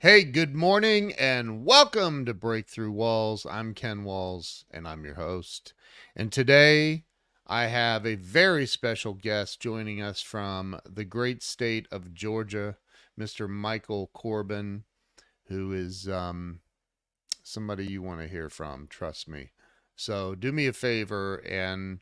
Hey, good morning and welcome to Breakthrough Walls. I'm Ken Walls and I'm your host. And today I have a very special guest joining us from the great state of Georgia, Mr. Michael Corbin, who is somebody you want to hear from, trust me. So do me a favor and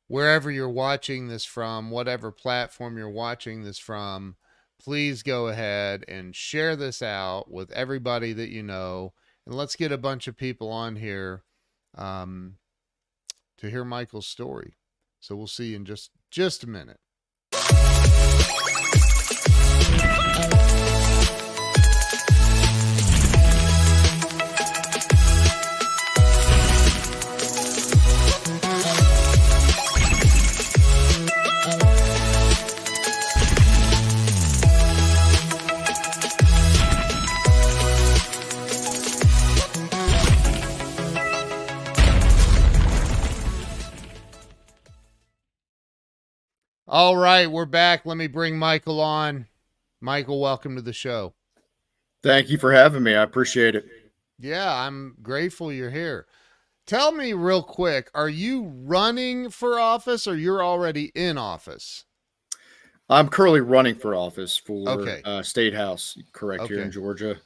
wherever you're watching this from, whatever platform you're watching this from, please go ahead and share this out with everybody that you know. And let's get a bunch of people on here um, to hear Michael's story. So we'll see you in just a minute. All right, we're back. Let me bring Michael on. Michael, welcome to the show. Thank you for having me. I appreciate it. Yeah, I'm grateful you're here. Tell me real quick, are you running for office or you're already in office? I'm currently running for office for Okay. State House, correct, here in Okay. Georgia.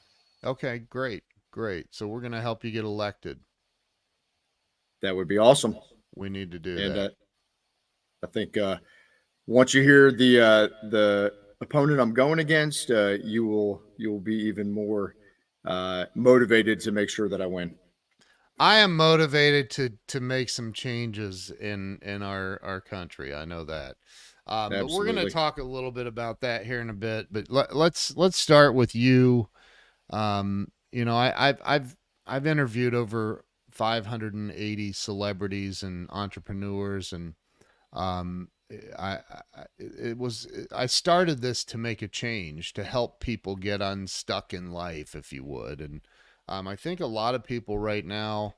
Okay, great. Great. So we're going to help you get elected. That would be awesome. We need to do And that. I think once you hear the opponent I'm going against, you'll be even more motivated to make sure that I win. I am motivated to make some changes in our country. I know that. But we're going to Absolutely. talk a little bit about that here in a bit. But let's start with you. I've interviewed over 580 celebrities and entrepreneurs, and um, I started this to make a change to help people get unstuck in life, if you would, and I think a lot of people right now,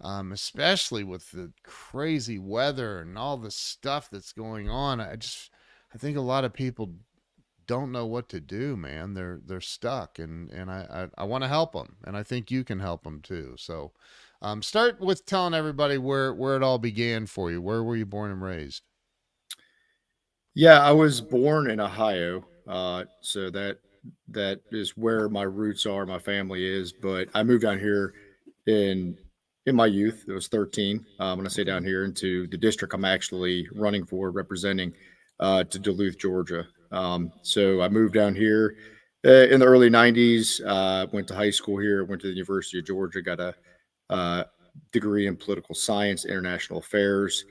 especially with the crazy weather and all the stuff that's going on, I think a lot of people don't know what to do, man. They're stuck, and I want to help them, and I think you can help them too. So, start with telling everybody where it all began for you. Where were you born and raised? Yeah, I was born in Ohio, so that is where my roots are. My family is, but I moved down here in in my youth. It was 13 when I say down Okay. here into the district I'm actually running for, representing to Duluth, Georgia. So I moved down here in the early 90s. Went to high school here. Went to the University of Georgia. Got a uh, degree in political science, international affairs.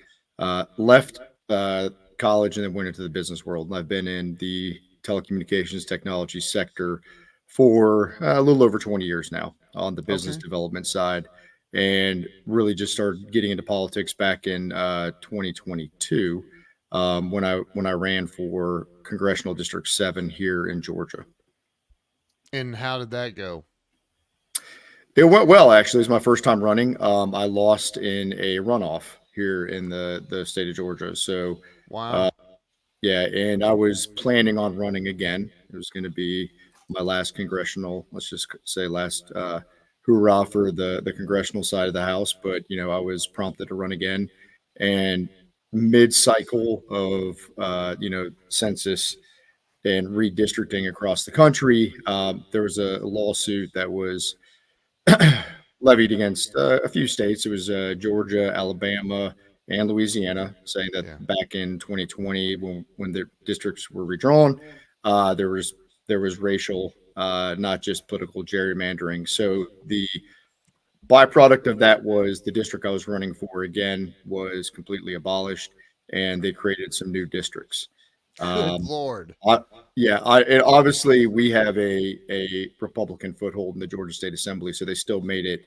Left college and then went into the business world. And I've been in the telecommunications technology sector for a little over 20 years now on the business Okay. development side, and really just started getting into politics back in 2022 when I ran for congressional district 7 here in Georgia. And how did that go? It went well, actually. It was my first time running. I lost in a runoff here in the state of Georgia. So, uh, Wow. yeah, and I was planning on running again. It was going to be my last congressional, let's just say last hoorah for the congressional side of the house. But I was prompted to run again, and mid-cycle of census and redistricting across the country, there was a lawsuit that was levied against a few states. It was Georgia, Alabama, and Louisiana, saying that Yeah. back in 2020, when the districts were redrawn, there was racial, not just political gerrymandering. So the byproduct of that was the district I was running for again was completely abolished, and they created some new districts. Good Um, Lord. I, yeah, and obviously we have a Republican foothold in the Georgia State Assembly, so they still made it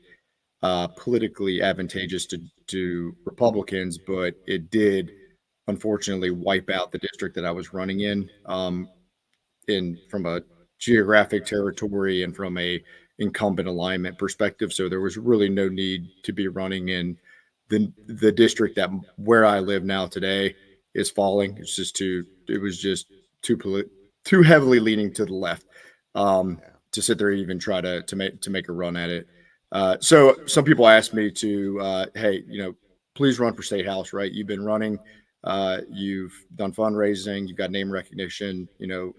politically advantageous to Republicans, but it did unfortunately wipe out the district that I was running in from a geographic territory and from a incumbent alignment perspective. So there was really no need to be running in the district that where I live now today is falling. It was just too too heavily leaning to the left. Um, Yeah. to sit there and even try to make a run at it. So some people ask me to, hey, please run for state house, right? You've been running, you've done fundraising, you've got name recognition.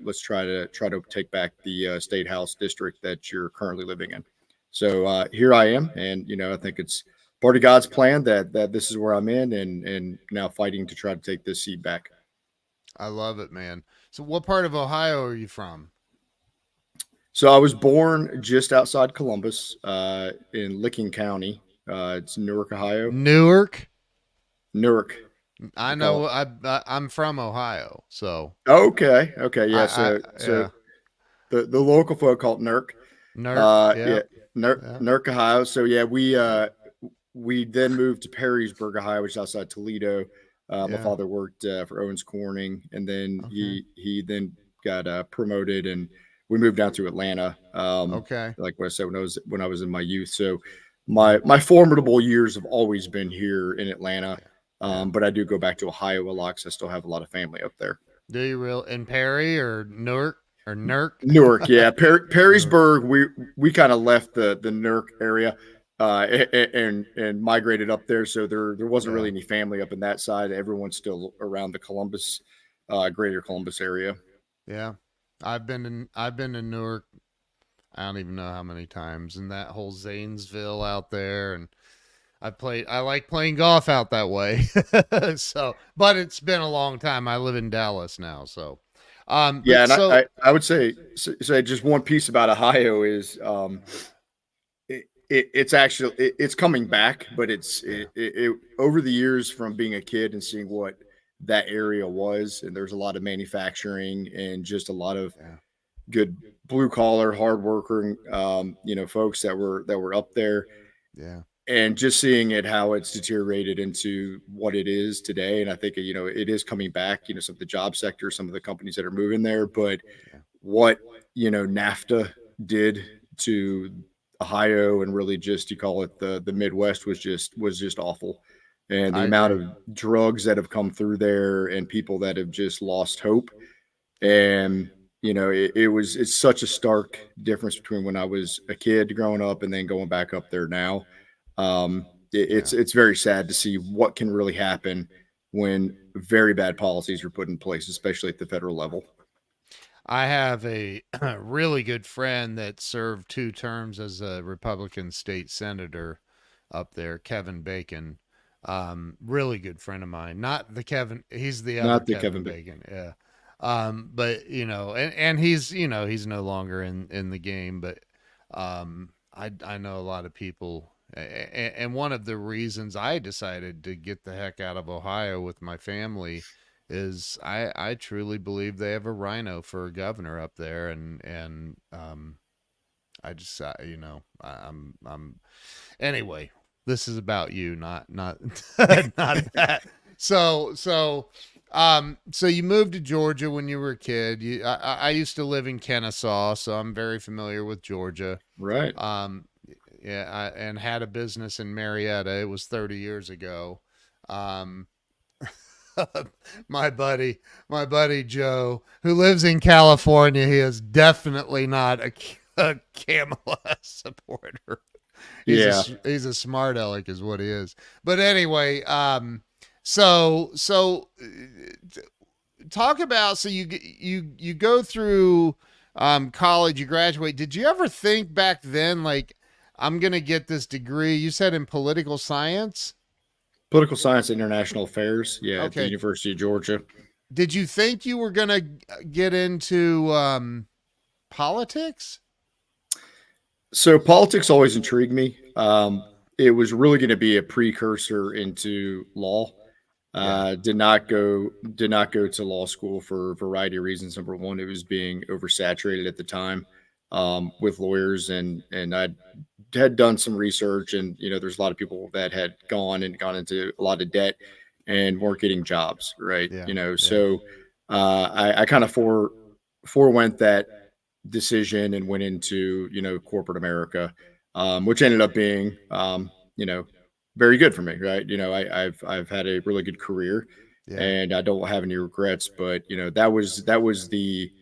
Let's try to take back the state house district that you're currently living in. So here I am, and I think it's part of God's plan that this is where I'm in, and now fighting to try to take this seat back. I love it, man. So, what part of Ohio are you from? So I was born just outside Columbus, in Licking County. It's Newark, Ohio. Newark. Newark, I they call know. it. I'm from Ohio, so Okay, okay, yeah. So yeah, the local folk call it Newark. Newark. Yeah, Yeah, yeah. Newark, Ohio. So yeah, we then moved to Perrysburg, Ohio, which is outside Toledo. My Yeah. father worked for Owens Corning, and then Okay. he then got promoted, and we moved down to Atlanta. Okay. Like what I said, when I was in my youth. So Yeah. my formidable years have always been here in Atlanta. Yeah. Yeah. But I do go back to Ohio a lot because I still have a lot of family up there. Do you real in Perry or Newark or Newark? Newark, yeah, Newark. Perrysburg. We kind of left the Newark area, and migrated up there. So there wasn't really Yeah. any family up in that side. Everyone's still around the Columbus, greater Columbus area. Yeah. I've been in Newark. I don't even know how many times, and that whole Zanesville out there, and I like playing golf out that way. So, but it's been a long time. I live in Dallas now, so Yeah, but and so I would say just one piece about Ohio is it's actually it's coming back, but yeah, it over the years from being a kid and seeing what that area was, and there's a lot of manufacturing and just a lot of yeah, good blue collar, hard working, folks that were up there, yeah, and just seeing it how it's deteriorated into what it is today. And I think it is coming back. Some of the job sector, some of the companies that are moving there, but yeah. what NAFTA did to Ohio and really just you call it the Midwest was just awful. And the I amount agree. of drugs that have come through there and people that have just lost hope. And it's such a stark difference between when I was a kid growing up and then going back up there now. Yeah. It's very sad to see what can really happen when very bad policies are put in place, especially at the federal level. I have a really good friend that served 2 terms as a Republican state senator up there, Kevin Bacon. Really good friend of mine. Not the Kevin, he's the other Not the Kevin Kevin. Bacon. Yeah. But and he's no longer in the game, but I know a lot of people, and one of the reasons I decided to get the heck out of Ohio with my family is I truly believe they have a rhino for a governor up there, and I just I'm anyway. This is about you, not not that. So you moved to Georgia when you were a kid. I used to live in Kennesaw, so I'm very familiar with Georgia. Right. Um, yeah, and had a business in Marietta. It was 30 years ago. Um, my buddy, my buddy Joe, who lives in California, he is definitely not a Kamala supporter. Yeah. He's a smart aleck, is what he is. But anyway, so talk about so you go through college, you graduate. Did you ever think back then like I'm gonna get this degree? You said in political science. Political science and international affairs. Yeah, at the Okay. University of Georgia. Did you think you were gonna get into politics? So politics always intrigued me. It was really going to be a precursor into law. Yeah. Did not go to law school for a variety of reasons. Number one, it was being oversaturated at the time, with lawyers, and I had done some research, and there's a lot of people that had gone into a lot of debt and weren't getting jobs, right? Yeah. Yeah. So I kind of forewent that decision and went into corporate America, which ended up being very good for me, right? I've had a really good career, Yeah. and I don't have any regrets. But that was the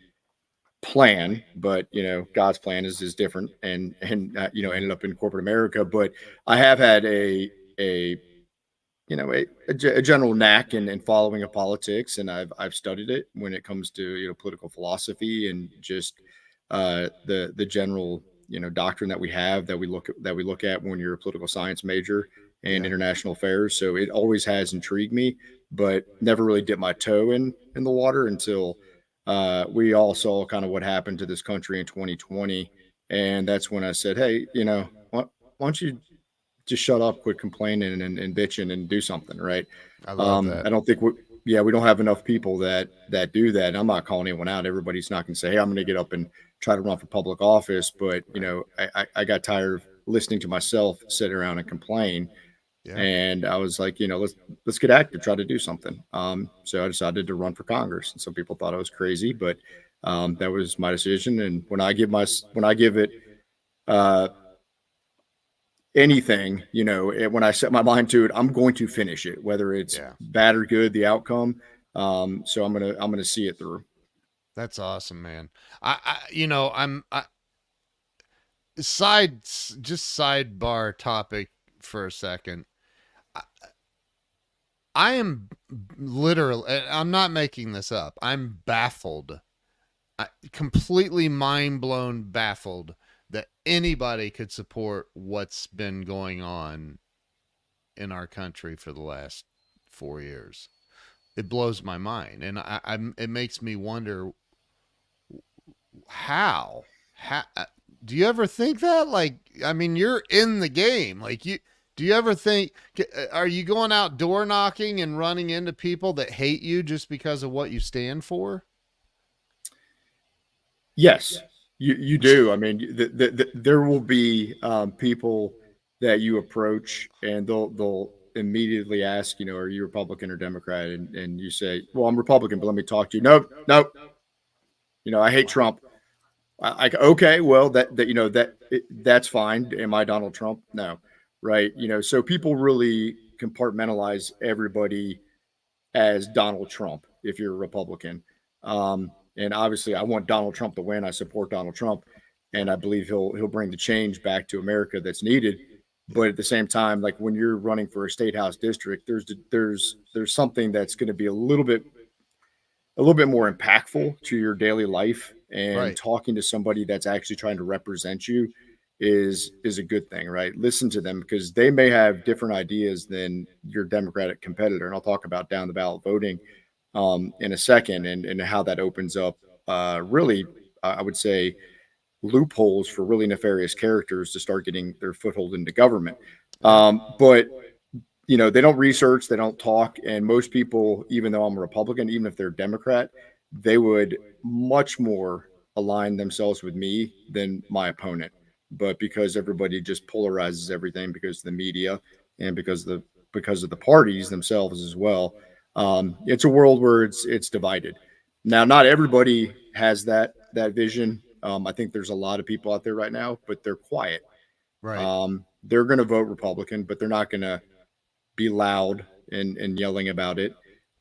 plan, but God's plan is different, and Mhm. ended up in corporate America. But I have had a a general knack in following of politics, and I've studied it when it comes to political philosophy and just the general doctrine that we have that we look at when you're a political science major and Yeah. international affairs. So it always has intrigued me, but never really dipped my toe in the water until we all saw kind of what happened to this country in 2020, and that's when I said, hey, why don't you just shut up, quit complaining and bitching and do something, right? I love that. I don't think we don't have enough people that do that. And I'm not calling anyone out. Everybody's not going to say, hey, I'm going to get up and try to run for public office. But Right. I got tired of listening to myself sit around and complain. Yeah. And I was like, let's get active, try to do something. So I decided to run for Congress. And some people thought I was crazy, but that was my decision. And when I give it uh, anything, when I set my mind to it, I'm going to finish it, whether it's Yeah. bad or good, the outcome. So I'm gonna see it through. That's awesome, man. I'm side just sidebar topic for a second. I, I am literally, I'm not making this up. I'm baffled, completely mind blown, baffled that anybody could support what's been going on in our country for the last 4 years. It blows my mind, and it makes me wonder how. How do you ever think that? Like, I mean, you're in the game. Like, you do you ever think? Are you going out door knocking and running into people that hate you just because of what you stand for? Yes, you do. I mean, there will be people that you approach, and they'll immediately ask, are you Republican or Democrat? And you say, well, I'm Republican, but let me talk to you. Nope, nope. I hate Wow. Trump. Okay, well that's fine. Am I Donald Trump? No, right? So people really compartmentalize everybody as Donald Trump if you're a Republican. And obviously, I want Donald Trump to win. I support Donald Trump, and Yep. I believe he'll bring the change back to America that's needed. Yep. But at the same time, like when you're running for a state house district, there's something that's going to be a little bit more impactful to your daily life, and Right. talking to somebody that's actually trying to represent you is a good thing, right? Listen to them because they may have different ideas than your Democratic competitor, and I'll talk about down the ballot voting in a second, and how that opens up really, I would say, loopholes for really nefarious characters to start getting their foothold into government. Yep. But they don't research, they don't talk. And most people, even though I'm a Republican, even if they're a Democrat, they would much more align themselves with me than my opponent. But because everybody just polarizes everything because of the media and because of the parties themselves as well, it's a world where it's divided. Now, not everybody has that vision. I think there's a lot of people out there right now, but they're quiet. Right. They're going to vote Republican, but they're not going to be loud and yelling about it.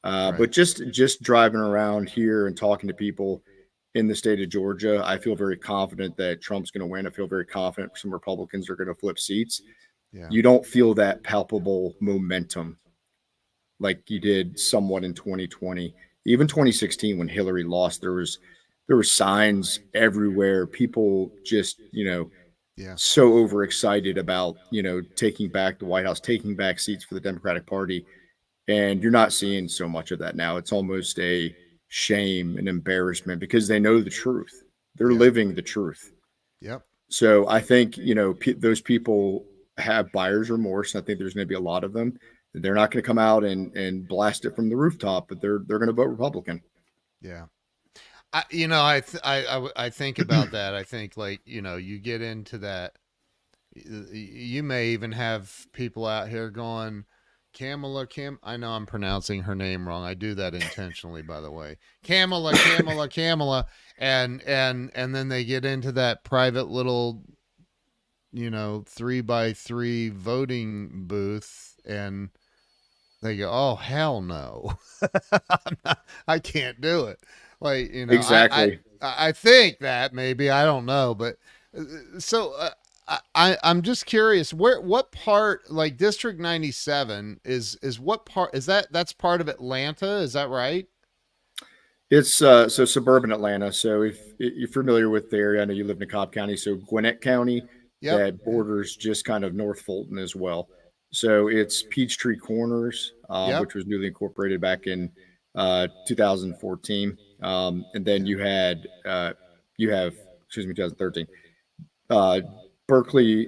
Right. But just driving around here and talking to people in the state of Georgia, I feel very confident that Trump's going to win. I feel very confident some Republicans are going to flip seats. Yeah. You don't feel that palpable momentum like you did somewhat in 2020. Even 2016 when Hillary lost, there were signs everywhere. People just, Yeah. so overexcited about, taking back the White House, taking back seats for the Democratic Party. And you're not seeing so much of that now. It's almost a shame and embarrassment because they know the truth. They're Yeah. living the truth. Yep. So I think, those people have buyer's remorse. I think there's going to be a lot of them. They're not going to come out and blast it from the rooftop, but they're going to vote Republican. Yeah. I think about that. I think, like, you get into that. You may even have people out here going, Kamala Kim. I know I'm pronouncing her name wrong. I do that intentionally, by the way. Kamala, Kamala, Kamala, and then they get into that private little, 3x3 voting booth, and they go, "Oh, hell no, I can't do it." Like, Exactly. I think that maybe I don't know, but so I'm just curious where what part like District 97 is what part is that's part of Atlanta, is that right? It's so suburban Atlanta. So if you're familiar with the area, I know you live in Cobb County. So Gwinnett County Yep. that borders just kind of North Fulton as well. So it's Peachtree Corners, Yep. which was newly incorporated back in 2014, and then Yeah. you have excuse me 2013 uh, Berkeley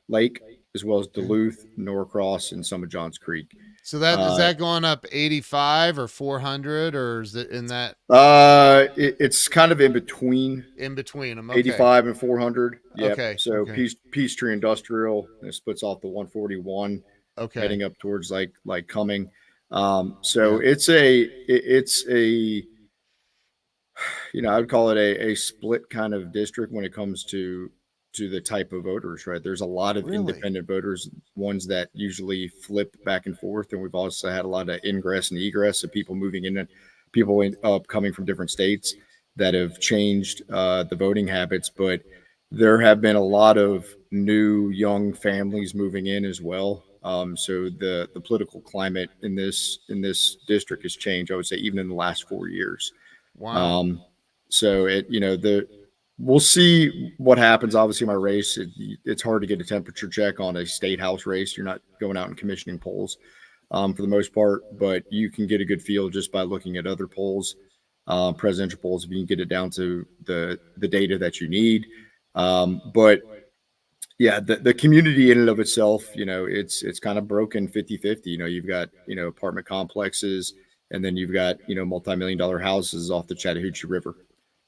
Lake, as well as Okay. Duluth, Norcross, and some of Johns Creek. So that is Uh, that going up 85 or 400, or is it in that it's kind of in between in between them? Okay. 85 and 400. Yep. Okay. So Okay. Peachtree Industrial, it splits off the 141, Okay. heading up towards like Cumming. So Yeah. it's a I would call it a split kind of district when it comes to the type of voters, right? There's a lot of Really? independent voters, ones that usually flip back and forth, and we've also had a lot of ingress and egress of people moving in, and people coming from different states that have changed the voting habits. But there have been a lot of new young families moving in as well. So the political climate in this district has changed. I would say even in the last 4 years. Wow. Um, so the we'll see what happens. Obviously, my race, it's hard to get a temperature check on a state house race. You're not going out and commissioning polls for the most part, but you can get a good feel just by looking at other polls, presidential polls, if you can get it down to the data that you need. But yeah, the community in and of itself, it's kind of broken 50-50. You've got, apartment complexes, and then you've got, multi-million dollar houses off the Chattahoochee River.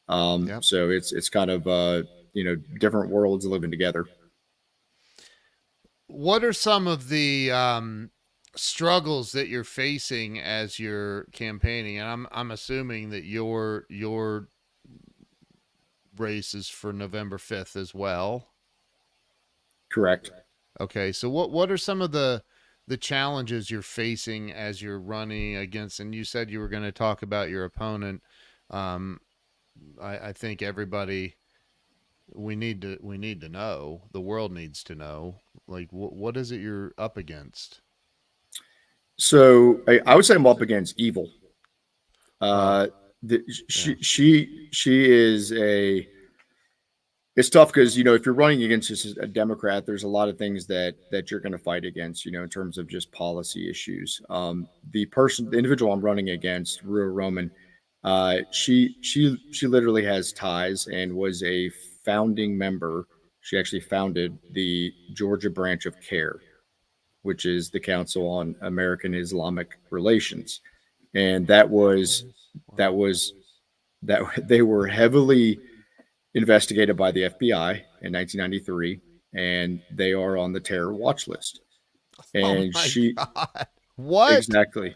Yep. So it's kind of different worlds living together. What are some of the struggles that you're facing as you're campaigning? And I'm assuming that your race is for November 5th as well. Correct. Okay, so what are some of the challenges you're facing as you're running against? And you said you were going to talk about your opponent. Um, I think everybody we need to know. The world needs to know. Like what is it you're up against? So I would say I'm up against evil. Well, Uh, yeah. she is a it's tough because if you're running against just a Democrat, there's a lot of things that you're going to fight against. In terms of just policy issues. The individual I'm running against, Rua Roman, she literally has ties and was a founding member. She actually founded the Georgia branch of CARE, which is the Council on American Islamic Relations, and that Wow. was that they were heavily investigated by the FBI in 1993, and they are on the terror watch list. Oh And my she god. What? exactly,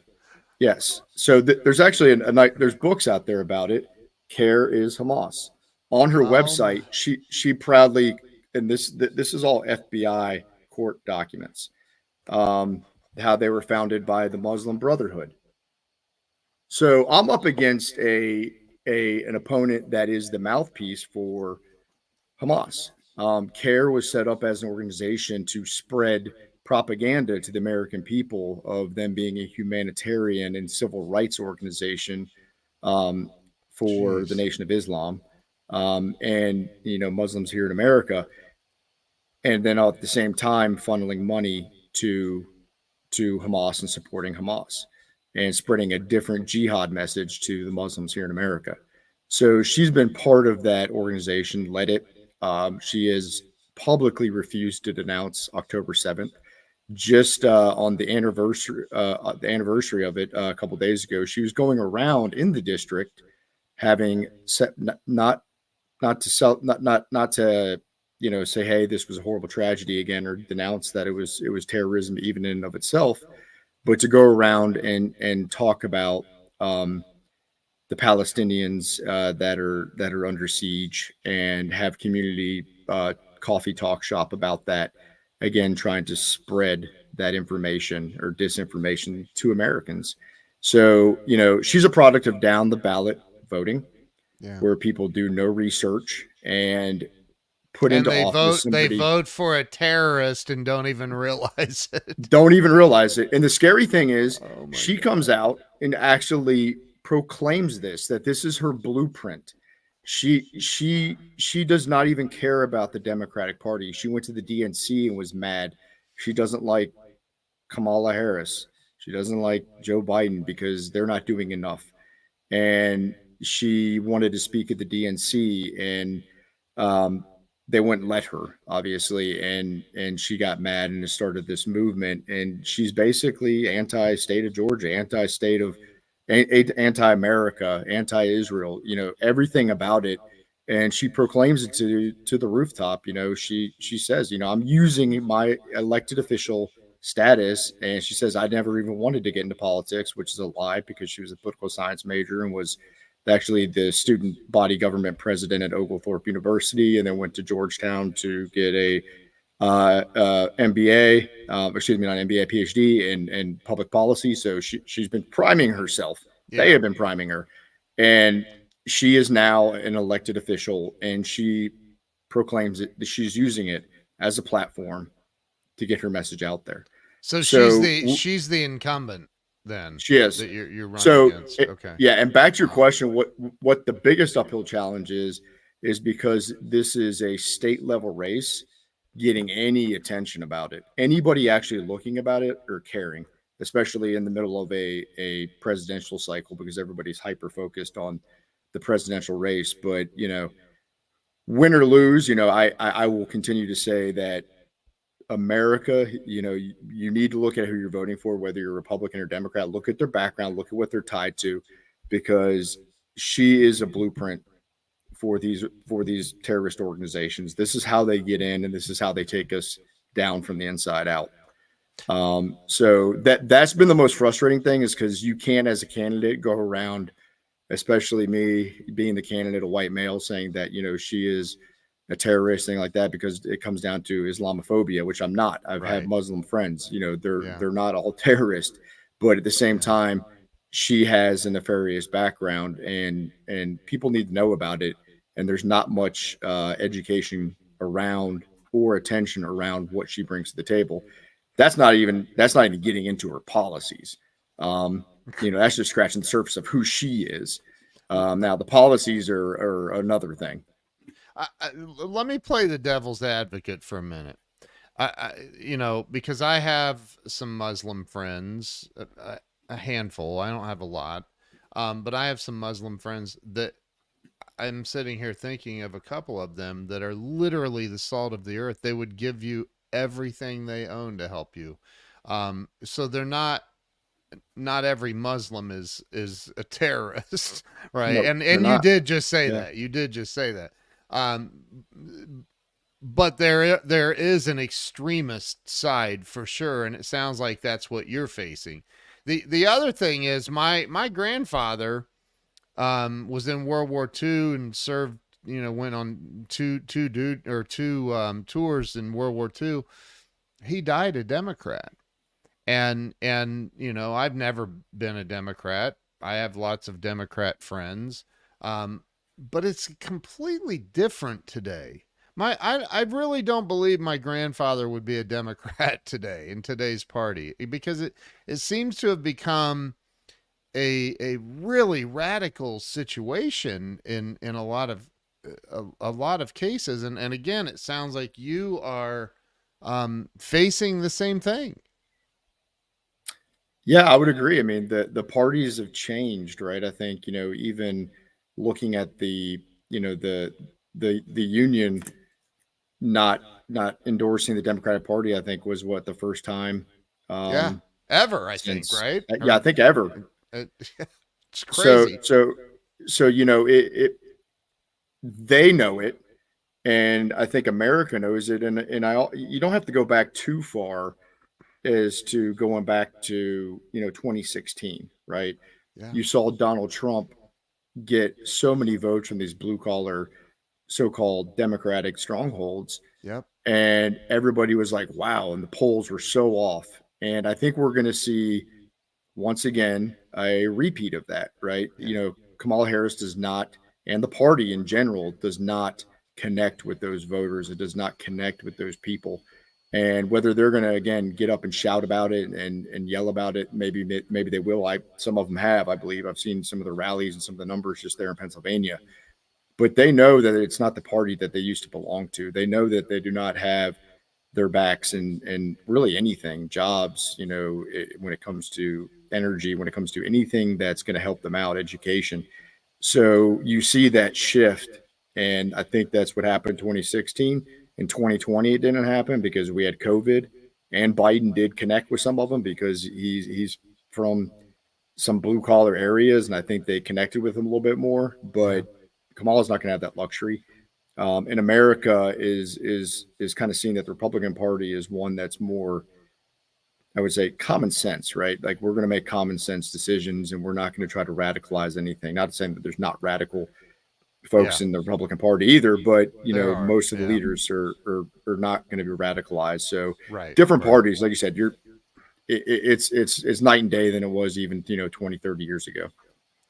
yes. So there's actually there's books out there about it. Care is Hamas. On her Oh my. website, she proudly, and this is all FBI court documents. Um, how they were founded by the Muslim Brotherhood. So I'm up against a an opponent that is the mouthpiece for Hamas. CARE was set up as an organization to spread propaganda to the American people of them being a humanitarian and civil rights organization um, for the Jeez. Nation of Islam and Muslims here in America, and then at the same time funneling money to Hamas and supporting Hamas and spreading a different jihad message to the Muslims here in America. So she's been part of that organization, led it. She has publicly refused to denounce October 7th. Just on the anniversary of it a couple of days ago, she was going around in the district having set not to sell not to say, hey, this was a horrible tragedy again, or denounce that it was terrorism even in and of itself, but to go around and talk about um, the Palestinians that are under siege and have community coffee talk shop about that, again trying to spread that information or disinformation to Americans. So she's a product of down the ballot voting. Yeah. where people do no research and put And into office they somebody, vote for a terrorist and don't even realize it. don't even realize it. And the scary thing is, Oh my she comes god. out and actually proclaims this, that this is her blueprint. She does not even care about the Democratic Party. She went to the DNC and was mad. She doesn't like Kamala Harris. She doesn't like Joe Biden because they're not doing enough. And she wanted to speak at the DNC, and um, they wouldn't let her, obviously, and she got mad and started this movement. And she's basically anti-state of Georgia, anti-state of anti-America, anti-Israel. You know, everything about it. And she proclaims it to the rooftop. You know, she says, you know, I'm using my elected official status, and she says I never even wanted to get into politics, which is a lie because she was a political science major and was actually the student body government president at Oglethorpe University, and then went to Georgetown to get a MBA, excuse me, not MBA, PhD in public policy. So she's been priming herself. They Yeah. have been priming her, and she is now an elected official, and she proclaims it. She's using it as a platform to get her message out there. So So she's the incumbent then she is. that you're running So against. Okay. yeah, and back to your Wow. question, what the biggest uphill challenge is because this is a state level race, getting any attention about it, anybody actually looking about it or caring, especially in the middle of a presidential cycle, because everybody's hyper focused on the presidential race. But you know, win or lose, you know, I will continue to say that America, you know, you need to look at who you're voting for, whether you're Republican or Democrat. Look at their background, look at what they're tied to, because she is a blueprint for these terrorist organizations. This is how they get in, and this is how they take us down from the inside out. So that's been the most frustrating thing, is because you can't, as a candidate, go around, especially me being the candidate, a white male, saying that, you know, she is a terrorist, thing like that, because it comes down to Islamophobia, which I'm not. I've had Right. Muslim friends, you know, Yeah. they're not all terrorists, but at the same Yeah. time, she has a nefarious background, and people need to know about it. And there's not much education around or attention around what she brings to the table. That's not even getting into her policies. You know, that's just scratching the surface of who she is. Now the policies are another thing. Let me play the devil's advocate for a minute. You know, because I have some Muslim friends, a handful. I don't have a lot, but I have some Muslim friends that I'm sitting here thinking of a couple of them that are literally the salt of the earth. They would give you everything they own to help you. So they're not every Muslim is a terrorist, right? No, they're And you not. did just say Yeah. that. You did just say that. But there is an extremist side for sure, and it sounds like that's what you're facing. The other thing is my grandfather was in World War II and served. You know, went on two tours in World War II. He died a Democrat, and you know, I've never been a Democrat. I have lots of Democrat friends, but it's completely different today. I really don't believe my grandfather would be a Democrat today in today's party, because it seems to have become a really radical situation in a lot of cases. And again, it sounds like you are facing the same thing. Yeah, I would agree. I mean, the parties have changed, right? I think, you know, even looking at the, you know, the union not endorsing the Democratic Party, I think was what, the first time Yeah, um ever, I think, since right? yeah, I Or think ever. it, it's So crazy. you know, it they know it, and I think America knows it, and you don't have to go back too far as to going back to, you know, 2016, right? Yeah. You saw Donald Trump get so many votes from these blue collar so-called democratic strongholds, Yep. and everybody was like, wow, and the polls were so off. And I think we're going to see once again a repeat of that, right? Yeah. You know, Kamala Harris does not and the party in general does not connect with those voters. It does not connect with those people. And whether they're going to again get up and shout about it and yell about it, maybe they will. Some of them have, I believe. I've seen some of the rallies and some of the numbers just there in Pennsylvania. But they know that it's not the party that they used to belong to. They know that they do not have their backs and really anything, jobs, when it comes to energy, when it comes to anything that's going to help them out, education. So you see that shift. And I think that's what happened in 2016. In 2020, it didn't happen because we had COVID, and Biden did connect with some of them because he's from some blue collar areas. And I think they connected with him a little bit more, Yeah. but Kamala's not going to have that luxury. In America is kind of seeing that the Republican Party is one that's more, I would say, common sense, right? Like we're going to make common sense decisions, and we're not going to try to radicalize anything. Not saying that there's not radical folks Yeah. in the Republican Party either, but There are. most of the Yeah. leaders are not going to be radicalized. So Right. different Right. parties, like you said, it's night and day than it was even 20, 30 years ago.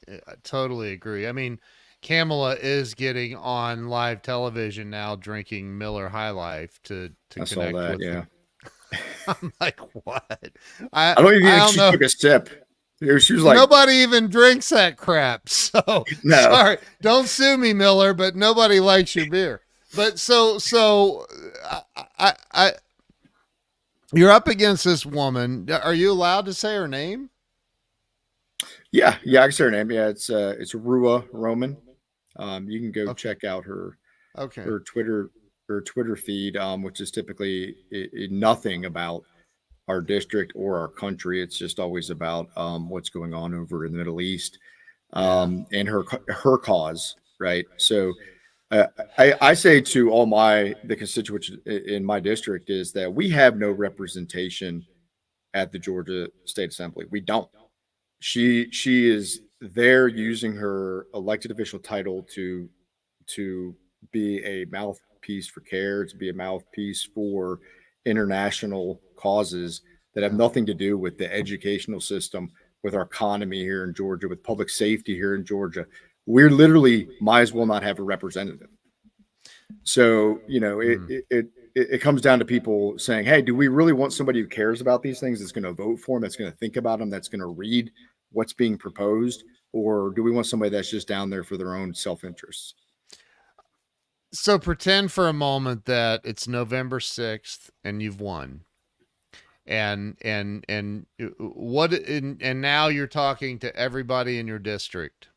I totally agree. I mean, Kamala is getting on live television now drinking Miller High Life to I saw connect that. with Yeah, the. I'm like, what? I don't even I think don't she know. took a sip. She was like, Nobody even drinks that crap. So no. sorry, don't sue me, Miller, but nobody likes your beer. But I you're up against this woman. Are you allowed to say her name? Yeah, I can say her name. Yeah, it's Rua Roman. You can go Okay. check out Okay. her Twitter her Twitter feed, which is typically nothing about our district or our country. It's just always about what's going on over in the Middle East, Yeah. and her cause, right? So uh, I say to all the constituents in my district is that we have no representation at the Georgia State Assembly. We don't. She is there using her elected official title to be a mouthpiece for CARE, to be a mouthpiece for international causes that have Yeah. nothing to do with the educational system, with our economy here in Georgia, with public safety here in Georgia. We're literally might as well not have a representative. So, Mm. it comes down to people saying, hey, do we really want somebody who cares about these things, that's going to vote for them, that's going to think about them, that's going to read what's being proposed? Or do we want somebody that's just down there for their own self interests? So pretend for a moment that it's November 6th and you've won. And now you're talking to everybody in your district.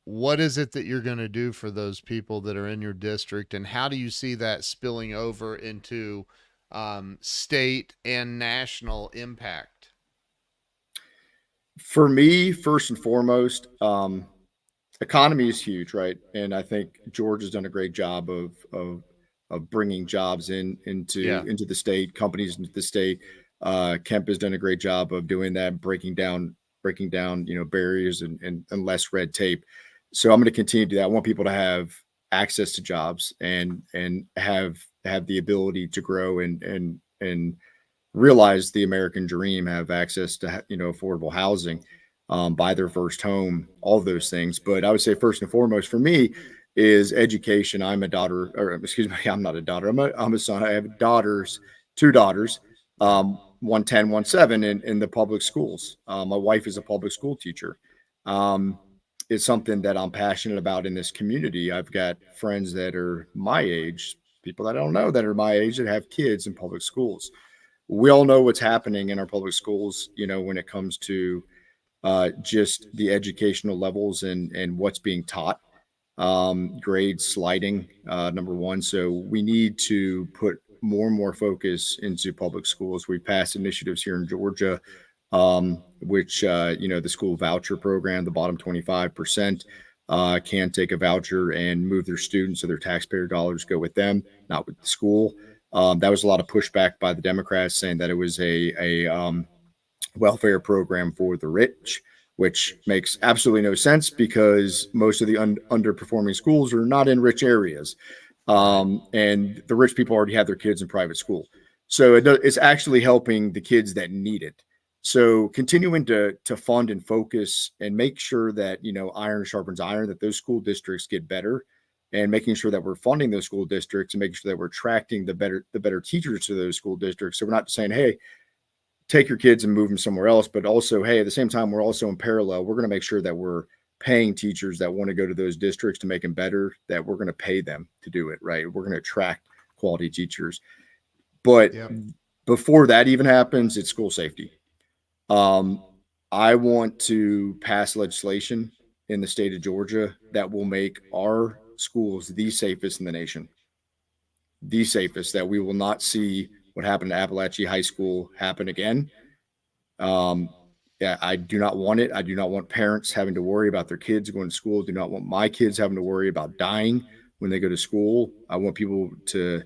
What is it that you're going to do for those people that are in your district, and how do you see that spilling over into state and national impact? For me, first and foremost, economy is huge, right? And I think Georgia's done a great job of bringing jobs Yeah. into the state, companies into the state. Kemp has done a great job of doing that, breaking down barriers and less red tape. So I'm going to continue to do that. I want people to have access to jobs and have the ability to grow and realize the American dream, have access to affordable housing, buy their first home, all of those things. But I would say first and foremost for me is education. I'm a daughter, or excuse me, I'm not a daughter. I'm a son. I have daughters, two daughters, Yeah. 110, 17 in the public schools. My wife is a public school teacher. Um, it's something that I'm passionate about in this community. I've got friends that are my age, people that I don't know that are my age that have kids in public schools. We all know what's happening in our public schools, when it comes to just the educational levels and what's being taught. Grades sliding, number one. So we need to put more and more focus into public schools. We passed initiatives here in Georgia, which, the school voucher program, the bottom 25% can take a voucher and move their students so their taxpayer dollars go with them, not with the school. That was a lot of pushback by the Democrats saying that it was a welfare program for the rich, which makes absolutely no sense because most of the underperforming schools are not in rich areas. Right. And the rich people already have their kids in private school. So it's actually helping the kids that need it. So continuing to fund and focus and make sure that iron sharpens iron, that those school districts get better, and making sure that we're funding those school districts and making sure that we're attracting the better teachers to those school districts. So we're not saying, hey, take your kids and move them somewhere else, but also, hey, at the same time, we're also in parallel. We're going to make sure that we're paying teachers that want to go to those districts to make them better. That we're going to pay them to do it right. We're going to attract quality teachers. But Yep. before that even happens, it's school safety. Um, I want to pass legislation in the state of Georgia that will make our schools the safest in the nation, the safest, that we will not see what happened to Appalachia High School happen again. Um, yeah, I do not want it. I do not want parents having to worry about their kids going to school. I do not want my kids having to worry about dying when they go to school. I want people to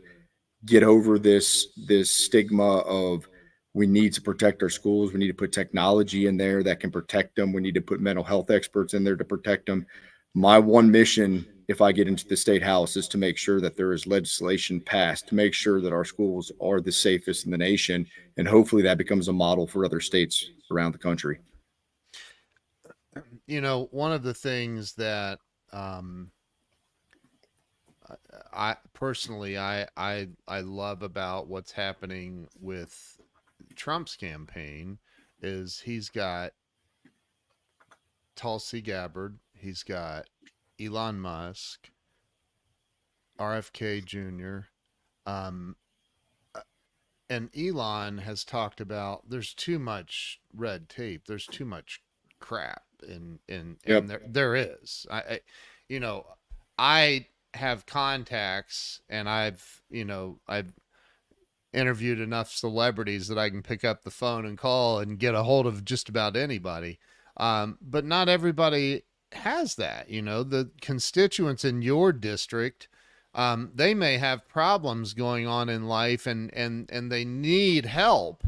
get over this stigma of we need to protect our schools. We need to put technology in there that can protect them. We need to put mental health experts in there to protect them. My one mission, if I get into the state house, is to make sure that there is legislation passed to make sure that our schools are the safest in the nation, and hopefully that becomes a model for other states around the country. One of the things that um, I personally I love about what's happening with Trump's campaign is he's got Tulsi Gabbard, he's got Elon Musk, RFK Jr. Um, and Elon has talked about there's too much red tape, there's too much crap, and Yep. there is. You know, I have contacts, and I've interviewed enough celebrities that I can pick up the phone and call and get a hold of just about anybody. But not everybody has that. The constituents in your district, they may have problems going on in life, and they need help.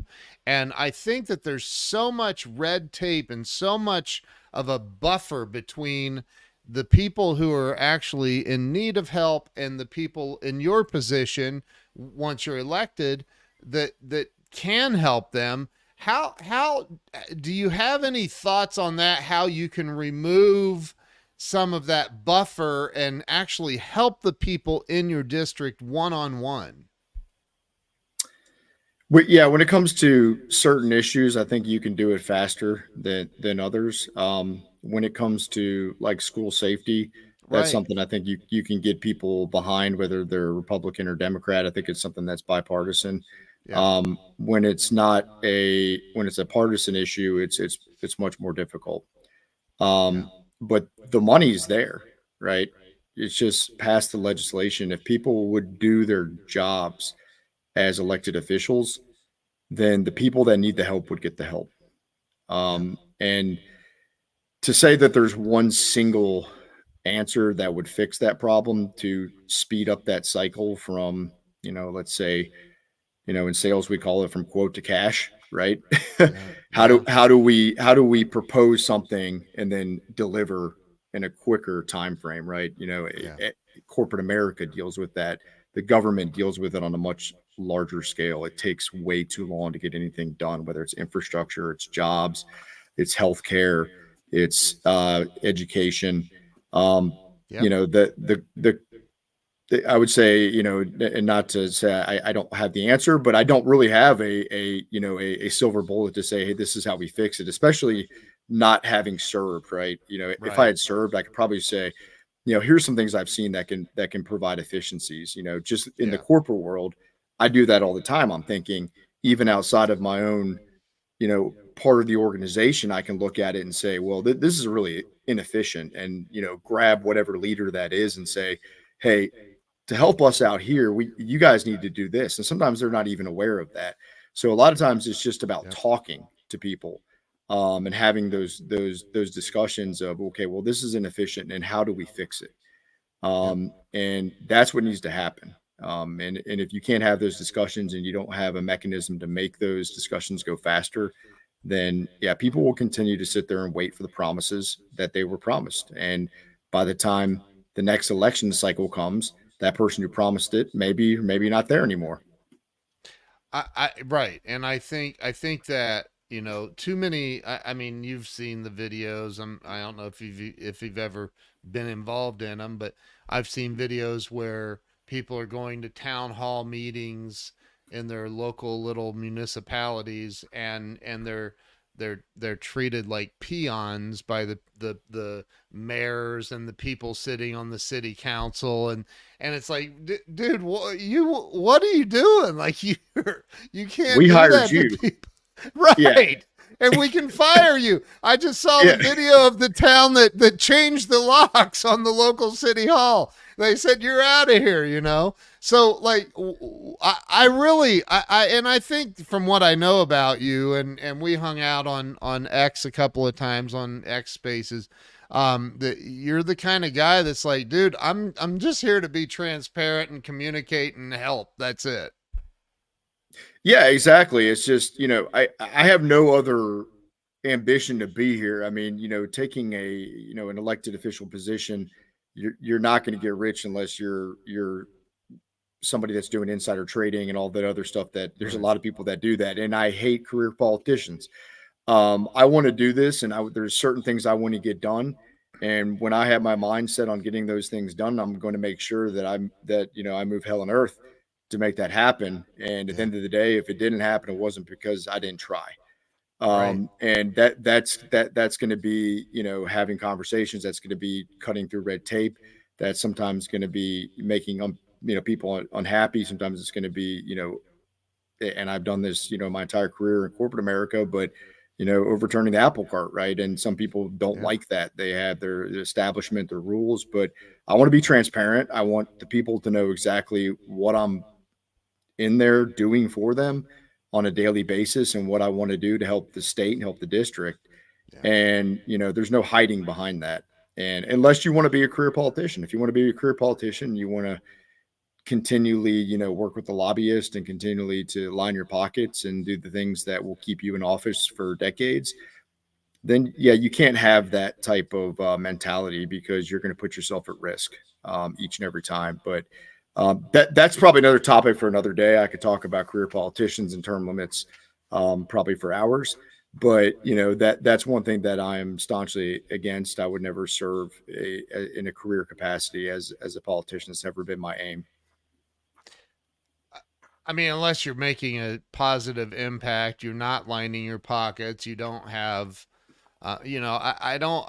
And I think that there's so much red tape and so much of a buffer between the people who are actually in need of help and the people in your position once you're elected that can help them. How do you have any thoughts on that? How you can remove some of that buffer and actually help the people in your district one on one? Yeah, when it comes to certain issues, I think you can do it faster than others. When it comes to like school safety, that's Right. something I think you can get people behind, whether they're Republican or Democrat. I think it's something that's bipartisan. Yep. When it's a partisan issue, it's much more difficult. Yeah. But the money's there, right? It's just pass the legislation. If people would do their jobs as elected officials, then the people that need the help would get the help. Yep. And to say that there's one single answer that would fix that problem to speed up that cycle from, let's say, in sales we call it from quote to cash, right? Yeah. Yeah. How do we propose something and then deliver in a quicker time frame, right? Yeah. Corporate America deals with that. The government deals with it on a much larger scale. It takes way too long to get anything done, whether it's infrastructure, it's jobs, it's healthcare, it's education. Um, Yep. I would say, and not to say I don't have the answer, but I don't really have a silver bullet to say, hey, this is how we fix it, especially not having served, right? If I Right. had served, I could probably say, here's some things I've seen that can provide efficiencies. Just in the Yeah. corporate world, I do that all the time. I'm thinking, even outside of my own, part of the organization, I can look at it and say, well, this is really inefficient, and grab whatever leader that is and say, hey, to help us out here, you guys need to do this. And sometimes they're not even aware of that. So a lot of times it's just about Yep. talking to people, and having those discussions of, okay, well, this is inefficient, and how do we fix it? Yep. And that's what needs to happen. And if you can't have those discussions and you don't have a mechanism to make those discussions go faster, then yeah, people will continue to sit there and wait for the promises that they were promised. And by the time the next election cycle comes, that person who promised it maybe not there anymore. Right, and I think that too many. I mean, you've seen the videos. I don't know if you've ever been involved in them, but I've seen videos where people are going to town hall meetings in their local little municipalities, and they're treated like peons by the mayors and the people sitting on the city council, and it's like, dude, what are you doing? Like, you can't We do hired that to you. people. Yeah. Right. And we can fire you. I just saw the Yeah. video of the town that changed the locks on the local city hall. They said you're out of here. So like, I really, and I think from what I know about you, and we hung out on X a couple of times on X Spaces, that you're the kind of guy that's like, dude, I'm just here to be transparent and communicate and help. That's it. Yeah, exactly. It's just, I have no other ambition to be here. I mean, taking an elected official position, you're not going to get rich unless you're somebody that's doing insider trading and all that other stuff. That there's a Right. lot of people that do that, and I hate career politicians. I want to do this, and there's certain things I want to get done. And when I have my mind set on getting those things done, I'm going to make sure that I move hell and earth to make that happen. And at the Yeah. end of the day, if it didn't happen, it wasn't because I didn't try. Right. And that's going to be, having conversations. That's going to be cutting through red tape. That's sometimes going to be making people unhappy. Sometimes it's going to be, and I've done this, my entire career in corporate America, but overturning the apple cart, right? And some people don't Yeah. like that. They have their establishment, their rules, but I want to be transparent. I want the people to know exactly what I'm in there doing for them on a daily basis and what I want to do to help the state and help the district. Yeah. And, there's no hiding behind that. And unless you want to be a career politician, if you want to be a career politician, you want to continually, work with the lobbyist and continually to line your pockets and do the things that will keep you in office for decades, then yeah, you can't have that type of mentality because you're going to put yourself at risk each and every time. But that's probably another topic for another day. I could talk about career politicians and term limits probably for hours. But that's one thing that I am staunchly against. I would never serve in a career capacity as a politician. It's never been my aim. I mean, unless you're making a positive impact, you're not lining your pockets. You don't have, I don't,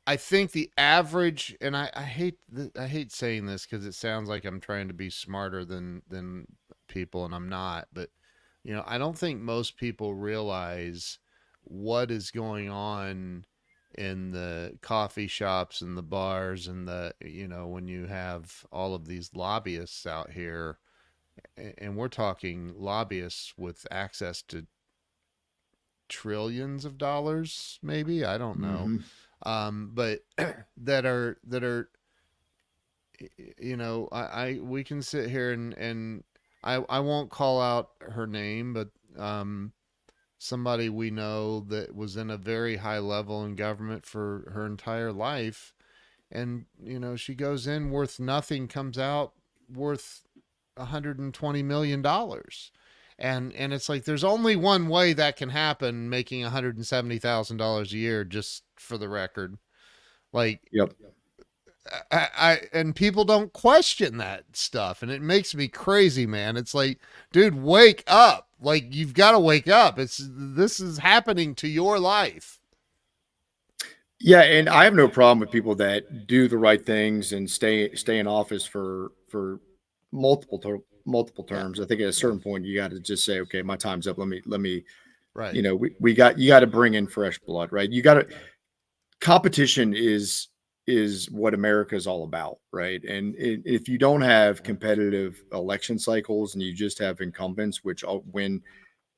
I think the average, and I hate saying this because it sounds like I'm trying to be smarter than people, and I'm not. But I don't think most people realize what is going on in the coffee shops and the bars and when you have all of these lobbyists out here, and we're talking lobbyists with access to trillions of dollars, maybe, I don't know, Mm-hmm. but that are I we can sit here and I won't call out her name, but somebody we know that was in a very high level in government for her entire life, and she goes in worth nothing, comes out worth $120 million. And it's like there's only one way that can happen, making $170,000 a year, just for the record. Like, Yep. and people don't question that stuff, and it makes me crazy, man. It's like, dude, wake up. Like, you've got to wake up. This is happening to your life. Yeah, and I have no problem with people that do the right things and stay in office for multiple Yeah. terms. I think at a Yeah. certain point you got to just say, okay, my time's up. Let me Right. we got you got to bring in fresh blood, right? You got to competition is what America is all about, right? And if you don't have competitive election cycles and you just have incumbents, which all win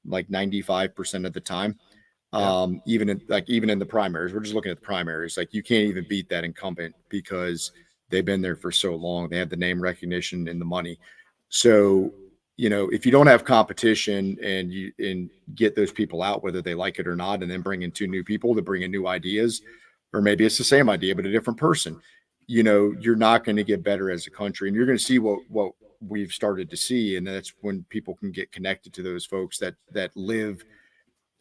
like 95% of the time, Yep. even in the primaries, we're just looking at the primaries. Like you can't even beat that incumbent because they've been there for so long. They have the name recognition and the money. So, if you don't have competition and get those people out, whether they like it or not, and then bring in two new people to bring in new ideas, or maybe it's the same idea, but a different person, you're not going to get better as a country. And you're going to see what we've started to see. And that's when people can get connected to those folks that live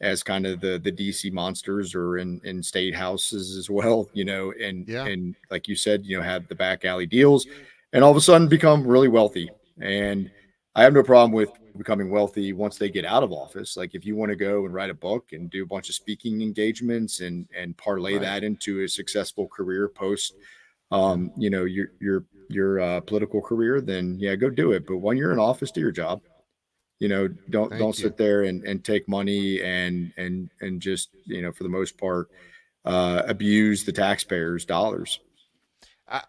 as kind of the DC monsters or in state houses as well, Yeah. and like you said, have the back alley deals, and all of a sudden become really wealthy. And I have no problem with becoming wealthy once they get out of office. Like if you want to go and write a book and do a bunch of speaking engagements and parlay Right. that into a successful career post, Yeah. your political career, then yeah, go do it. But when you're in office, do your job. Don't Thank you. sit there and take money and just for the most part abuse the taxpayers' dollars.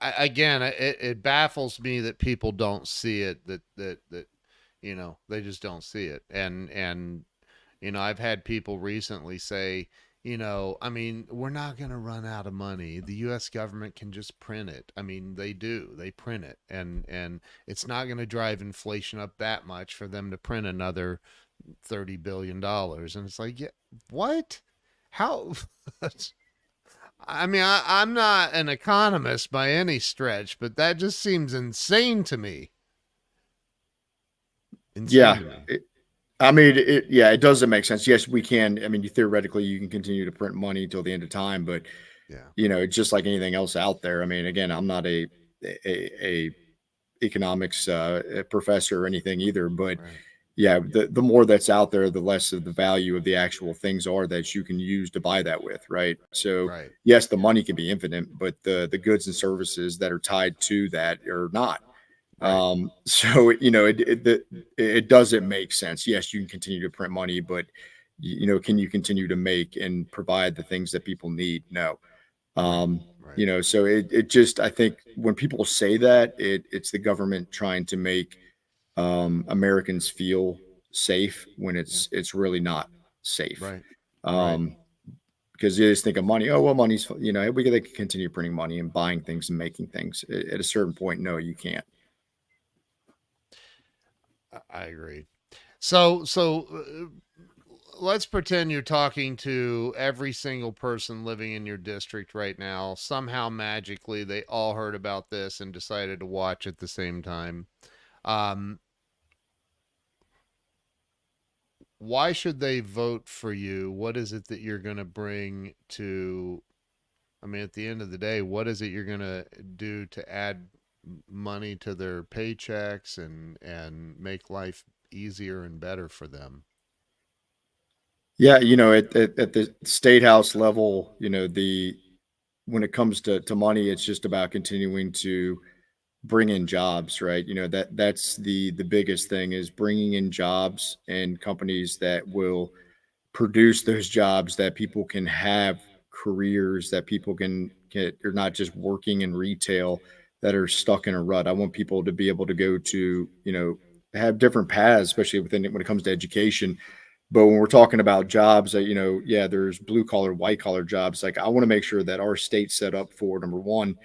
Again, it baffles me that people don't see it. That they just don't see it. And I've had people recently say, I mean, we're not going to run out of money. The U.S. government can just print it. I mean, they do. They print it, and it's not going to drive inflation up that much for them to print another $30 billion. And it's like, yeah, what? How? I mean, I'm not an economist by any stretch, but that just seems insane to me. Insane Yeah, to me. I mean, yeah, it doesn't make sense. Yes, we can. I mean, theoretically, you can continue to print money till the end of time, but Yeah. it's just like anything else out there. I mean, again, I'm not a economics professor or anything either, but Right. yeah, the more that's out there, the less of the value of the actual things are that you can use to buy that with, right? So Right. yes, the money can be infinite, but the goods and services that are tied to that are not. Right. So it doesn't make sense. Yes, you can continue to print money, but can you continue to make and provide the things that people need? No. Right. Right. So it just, I think when people say that, it's the government trying to make Americans feel safe when Yeah. it's really not safe. Right. Right. Um, because you just think of money. Oh well, money's they can continue printing money and buying things and making things. At a certain point, no, you can't. I agree. So let's pretend you're talking to every single person living in your district right now. Somehow magically they all heard about this and decided to watch at the same time. Um, why should they vote for you? What is it that you're going to bring to, I mean, at the end of the day, what is it you're going to do to add money to their paychecks and make life easier and better for them? Yeah, at the state house level, the when it comes to money, it's just about continuing to bring in jobs, right? That's the biggest thing is bringing in jobs and companies that will produce those jobs that people can have careers that people can get. They're not just working in retail that are stuck in a rut. I want people to be able to go to, have different paths, especially when it comes to education. But when we're talking about jobs that, yeah, there's blue collar, white collar jobs. Like I want to make sure that our state's set up for number one,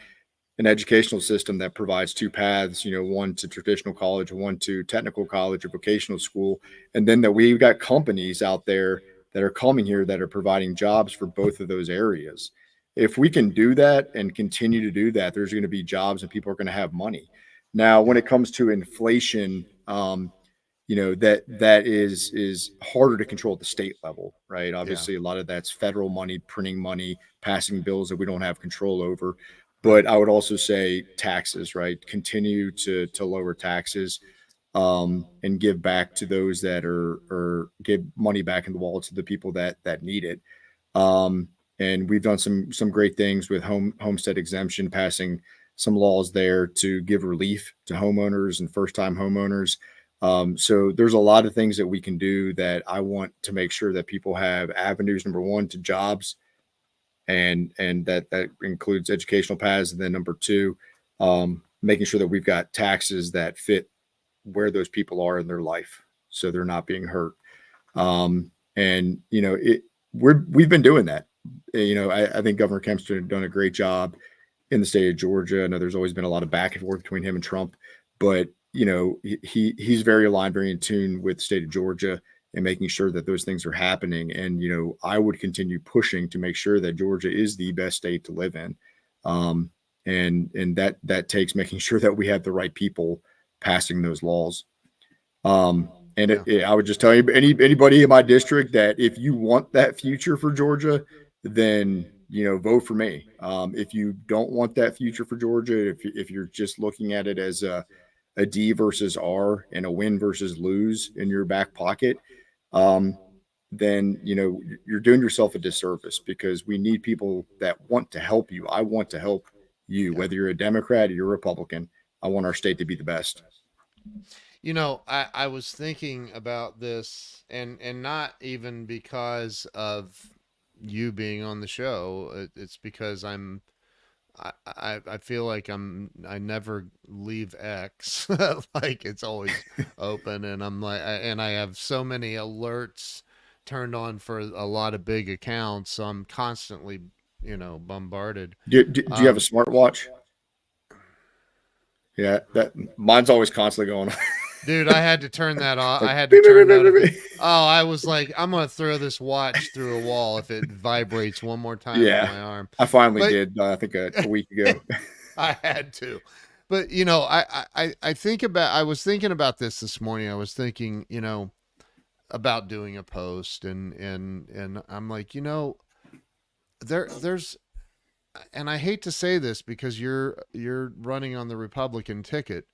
an educational system that provides two paths, one to traditional college and one to technical college or vocational school. And then that we've got companies out there that are coming here that are providing jobs for both of those areas. If we can do that and continue to do that, there's going to be jobs and people are going to have money. Now, when Yeah. it comes to inflation, that is harder to control at the state level, right? Yeah. Obviously a lot of that's federal money, printing money, passing bills that we don't have control over. Right. But I would also say taxes, right? Continue to lower taxes, and give back to those that are, or give money back in the wallets of the people that need it. um, and we've done some great things with homestead exemption, passing some laws there to give relief to homeowners and first time homeowners. So there's a lot of things that we can do that I want to make sure that people have avenues. Number one, to jobs, and that includes educational paths. And then number two, making sure that we've got taxes that fit where those people are in their life, so they're not being hurt. And we've been doing that. I think Governor Kemp's done a great job in the state of Georgia. I know there's always been a lot of back and forth between him and Trump, but he's very aligned, very in tune with the state of Georgia and making sure that those things are happening. And I would continue pushing to make sure that Georgia is the best state to live in. Um, and that takes making sure that we have the right people passing those laws. Um, And Yeah. I would just tell you, anybody in my district, that if you want that future for Georgia, then vote for me. If you don't want that future for Georgia, if you're just looking at it as a D versus R and a win versus lose in your back pocket, um, then you're doing yourself a disservice, because we need people that want to help you. I want to help you, Yeah. whether you're a Democrat or you're a Republican. I want our state to be the best. I was thinking about this, and not even because of you being on the show. It's because I feel like I never leave X. Like it's always open, and and I have so many alerts turned on for a lot of big accounts, so I'm constantly, bombarded. Do you have a Um, smartwatch? Yeah, that mine's always constantly going on. Dude, I had to turn that off. Like I had to beep, beep, turn beep, beep, notification. beep. Oh, I was like, I'm gonna throw this watch through a wall if it vibrates one more time on Yeah, my arm. I finally But did. I think a week ago. I had to. But I think about. I was thinking about this morning. I was thinking, about doing a post, and I'm like, there's, and I hate to say this because you're running on the Republican ticket,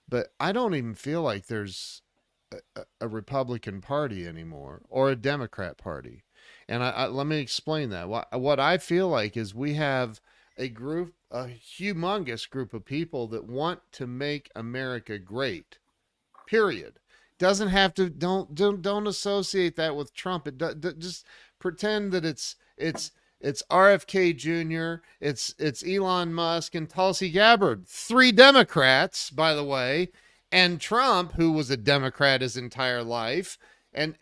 but I don't even feel like there's a Republican Party anymore or a Democrat Party. And let me explain that. What I feel like is we have a humongous group of people that want to make America great. Period. Doesn't have to. Don't associate that with Trump. Just pretend that it's RFK Jr., it's Elon Musk and Tulsi Gabbard, three Democrats, by the way, and Trump, who was a Democrat his entire life, and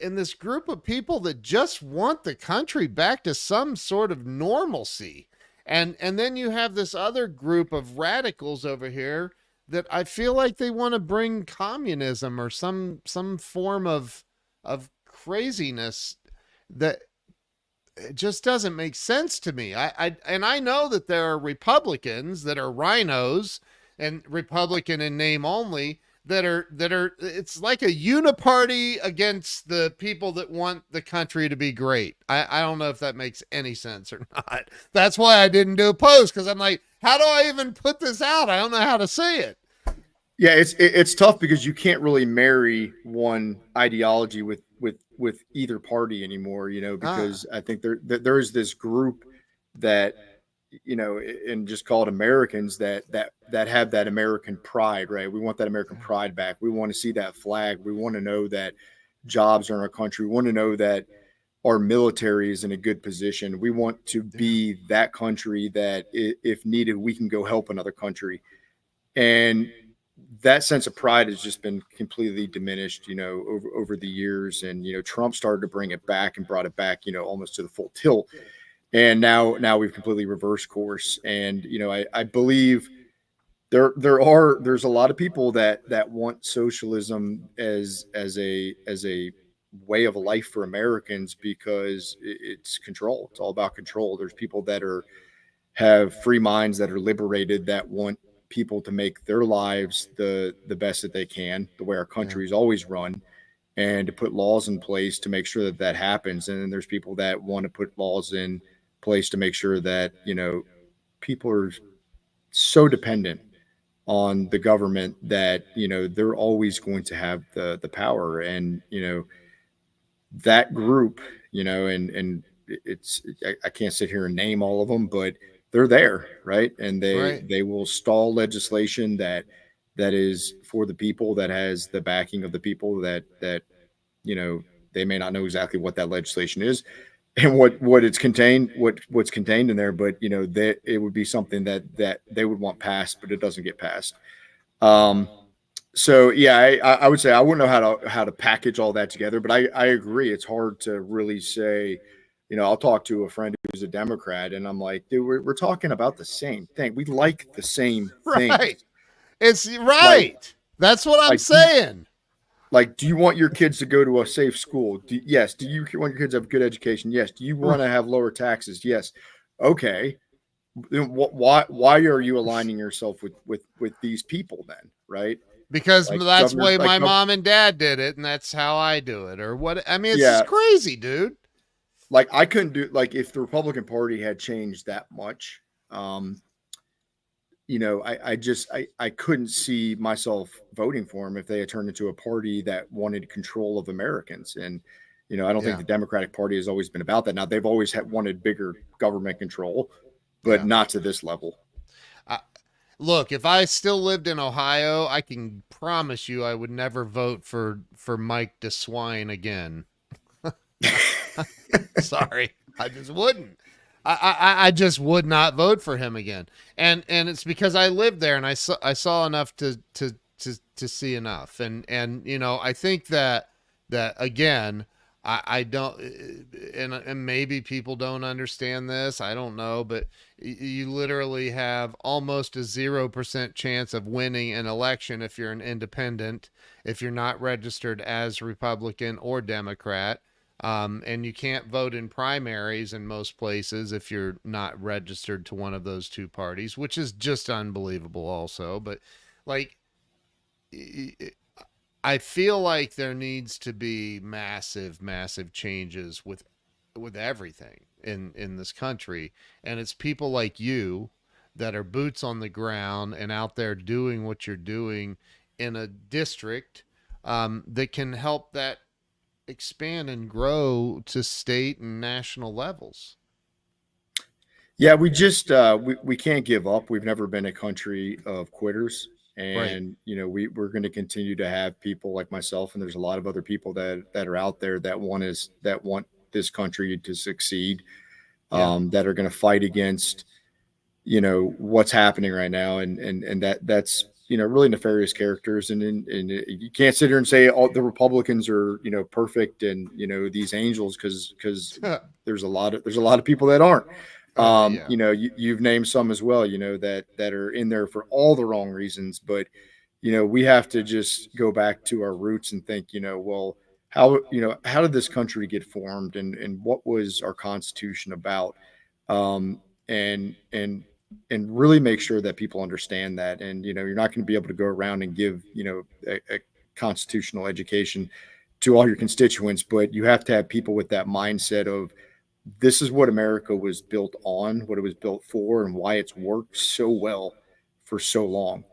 this group of people that just want the country back to some sort of normalcy. And then you have this other group of radicals over here that I feel like they want to bring communism or some form of craziness that it just doesn't make sense to me. I know that there are Republicans that are rhinos and Republican in name only that are it's like a uniparty against the people that want the country to be great. I don't know if that makes any sense or not. That's why I didn't do a post, because I'm like, how do I even put this out? I don't know how to say it. Yeah, it's tough because you can't really marry one ideology with either party anymore. Ah, Because I think there is this group that and just call it Americans, that have that American pride, right? We want that American pride back. We want to see that flag. We want to know that jobs are in our country. We want to know that our military is in a good position. We want to yeah, be that country that, if needed, we can go help another country. And that sense of pride has just been completely diminished, over the years. And Trump started to bring it back and brought it back, almost to the full tilt. And now we've completely reversed course. And I believe there's a lot of people that want socialism as a way of life for Americans, because it's control. It's all about control. There's people that have free minds, that are liberated, that want people to make their lives the best that they can, the way our yeah, country is always run, and to put laws in place to make sure that that happens. And then there's people that want to put laws in place to make sure that people are so dependent on the government that they're always going to have the power. And that group, and I can't sit here and name all of them, but they're there, right? And right. they will stall legislation that is for the people, that has the backing of the people, that you know they may not know exactly what that legislation is and what it's contained, what's contained in there, but that it would be something that they would want passed, but it doesn't get passed. um so yeah, I would say I wouldn't know how to package all that together, but I agree. It's hard to really say. I'll talk to a friend who's a Democrat, and I'm like, dude, we're talking about the same thing. We like the same Right. things. It's Like right. That's what I'm like saying. do you want your kids to go to a safe school? Yes. Do you want your kids to have a good education? Yes. Do you want to have lower taxes? Yes. Okay. Then why are you aligning yourself with these people then, right? because like that's the governor, way like my mom and dad did it, and that's how I do it. Or what? I mean, it's just yeah, crazy, dude. like I couldn't do like if the Republican Party had changed that much. Um, I couldn't see myself voting for him if they had turned into a party that wanted control of Americans. And I don't think Yeah, the Democratic Party has always been about that. Now they've always wanted bigger government control, but yeah. not to this level. I, Look, if I still lived in Ohio, I can promise you I would never vote for Mike DeSwine again. Sorry, I just wouldn't. I just would not vote for him again, and it's because I lived there and I saw enough to see enough, and I think that again I don't, and maybe people don't understand this, I don't know, but you literally have almost a 0% chance of winning an election if you're an independent, if you're not registered as Republican or Democrat. And you can't vote in primaries in most places if you're not registered to one of those two parties, which is just unbelievable, also. But, like, I feel like there needs to be massive, massive changes with everything in this country, and it's people like you that are boots on the ground and out there doing what you're doing in a district, that can help that expand and grow to state and national levels. Yeah, we just we can't give up. We've never been a country of quitters, Right. and we're going to continue to have people like myself, and there's a lot of other people that are out there that want this country to succeed, Yeah. that are going to fight against what's happening right now, and that's really nefarious characters, and you can't sit here and say all the Republicans are perfect and these angels because there's a lot of people that aren't. Yeah. You've named some as well, that are in there for all the wrong reasons, but we have to just go back to our roots and think, well, how did this country get formed, and what was our Constitution about? um, and really make sure that people understand that. And you're not going to be able to go around and give a constitutional education to all your constituents, but you have to have people with that mindset of this is what America was built on, what it was built for, and why it's worked so well for so long.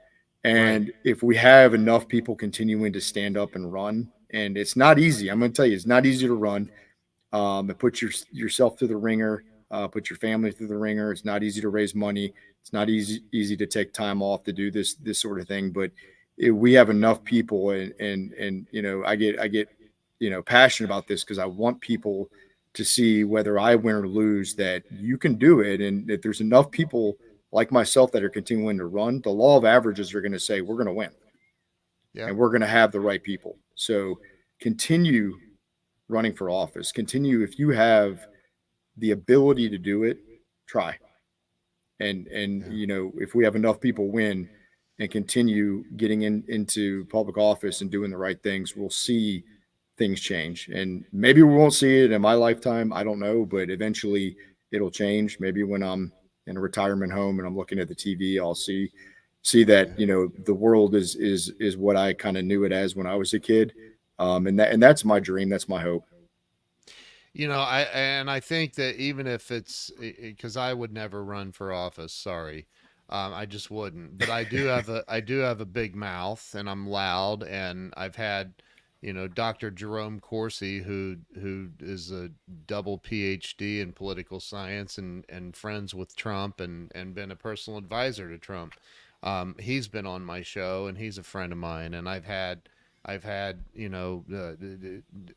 Right. And if we have enough people continuing to stand up and run, and it's not easy, I'm going to tell you, it's not easy to run, and put yourself through the ringer, put your family through the ringer. It's not easy to raise money. It's not easy to take time off to do this sort of thing. But we have enough people, and I get passionate about this because I want people to see whether I win or lose that you can do it, and if there's enough people like myself that are continuing to run, the law of averages are going to say we're going to win, Yeah. and we're going to have the right people. So continue running for office. Continue if you have the ability to do it, try. And Yeah. if we have enough people win and continue getting into public office and doing the right things, we'll see things change. And maybe we won't see it in my lifetime. I don't know, but eventually it'll change. Maybe when I'm in a retirement home and I'm looking at the TV, I'll see that Yeah. the world is what I kind of knew it as when I was a kid. And that's my dream. That's my hope. I think that even if it's because I would never run for office. Sorry, I just wouldn't. But I do have a big mouth, and I'm loud, and I've had, Dr. Jerome Corsi, who is a double PhD in political science and friends with Trump, and been a personal advisor to Trump. He's been on my show, and he's a friend of mine, and I've had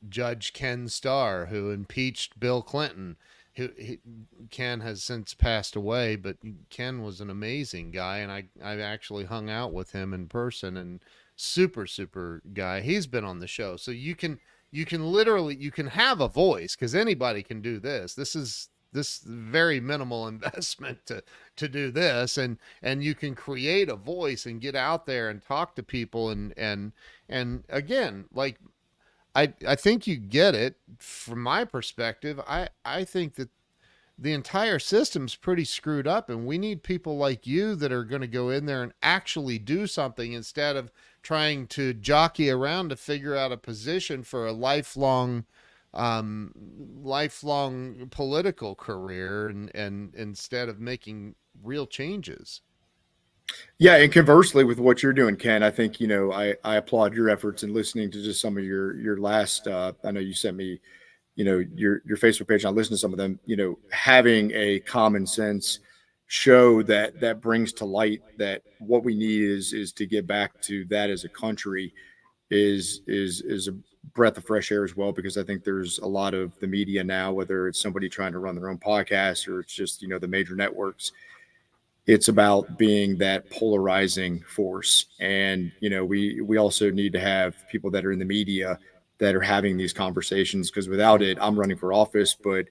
Judge Ken Starr, who impeached Bill Clinton. Ken has since passed away, but Ken was an amazing guy, and I actually hung out with him in person, and super super guy. He's been on the show, so you can have a voice because anybody can do this. This very minimal investment to do this, and you can create a voice and get out there and talk to people, and again, like, I think you get it from my perspective. I think that the entire system's pretty screwed up, and we need people like you that are going to go in there and actually do something instead of trying to jockey around to figure out a position for a um, lifelong political career, and instead of making real changes. Yeah, and conversely with what you're doing, Ken, I think I applaud your efforts in listening to just some of your last. I know you sent me your Facebook page. And I listened to some of them. Having a common sense show that brings to light that what we need is to get back to that as a country is a breath of fresh air as well, because I think there's a lot of the media now, whether it's somebody trying to run their own podcast or it's just the major networks, it's about being that polarizing force. And we also need to have people that are in the media that are having these conversations, because without it, I'm running for office, but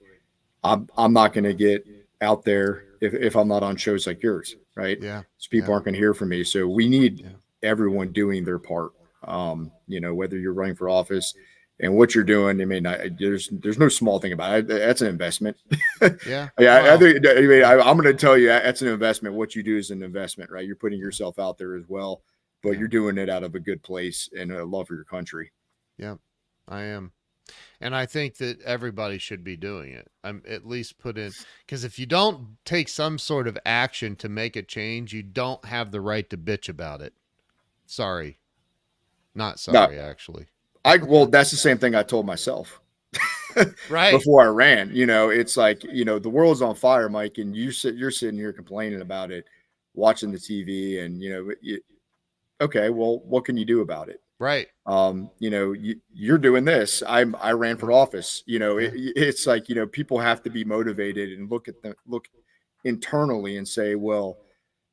I'm not going to get out there if I'm not on shows like yours, right? Yeah, So people yeah, aren't going to hear from me. So we need yeah, everyone doing their part. Whether you're running for office and what you're doing, there's no small thing about it. That's an investment. yeah. Yeah, I Well, think. I mean, yeah, I'm going to tell you that's an investment. What you do is an investment, right? You're putting yeah, yourself out there as well, but yeah, you're doing it out of a good place and a love for your country. yeah. I am. And I think that everybody should be doing it. I'm at least put in, because if you don't take some sort of action to make a change, you don't have the right to bitch about it. Sorry, not No, sorry, actually. well, that's the same thing I told myself Right, before I ran. It's like the world's on fire, Mike, and you're sitting here complaining about it, watching the TV, and okay, well, what can you do about it? right. You're doing this. I ran Yeah, for office. yeah, It's like people have to be motivated and look internally and say, well,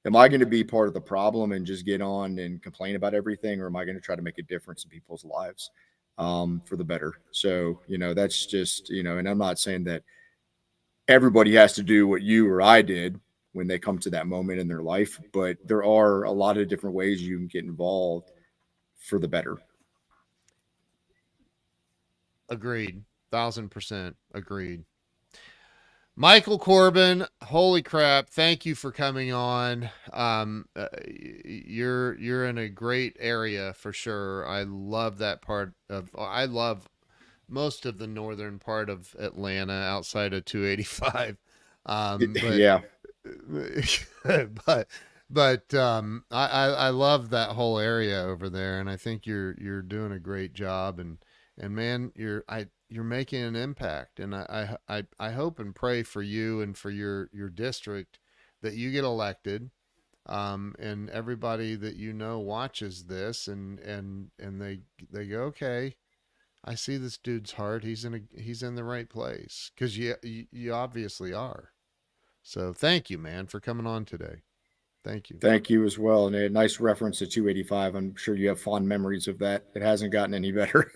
am I going to be part of the problem and just get on and complain about everything, or am I going to try to make a difference in people's lives for the better? So that's just and I'm not saying that everybody has to do what you or I did when they come to that moment in their life, but there are a lot of different ways you can get involved for the better. agreed. 1,000% agreed. Michael Corbin, holy crap! Thank you for coming on. You're in a great area for sure. I love that part of. I love most of the northern part of Atlanta outside of 285. But Yeah. but I love that whole area over there, and I think you're doing a great job, and man, you're making an impact, and I hope and pray for you and for your district that you get elected, and everybody that watches this, and they go, okay, I see this dude's heart. He's in the right place, because you obviously are. So thank you, man, for coming on today. Thank you. Thank you as well. And a nice reference to 285. I'm sure you have fond memories of that. It hasn't gotten any better.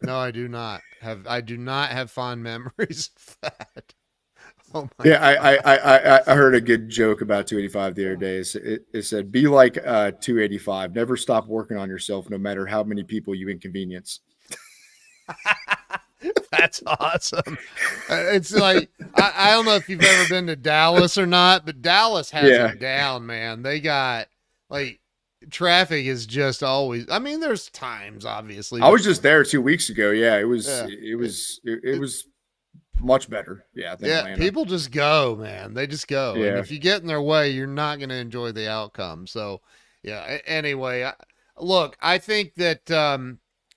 No, I do not have fond memories of that. Oh my Yeah, god. I heard a good joke about 285 the other day. It said, "Be like 285. Never stop working on yourself, no matter how many people you inconvenience." That's awesome. It's like I don't know if you've ever been to Dallas or not, but Dallas has Yeah, it down, man. They got like traffic is just always. I mean, there's times obviously, I but was just there 2 weeks ago. Yeah, yeah, it it, was much better. Yeah, than yeah, Atlanta. people just go, man. They just go, and Yeah, if you get in their way, you're not going to enjoy the outcome. So, yeah. Anyway, look, I think that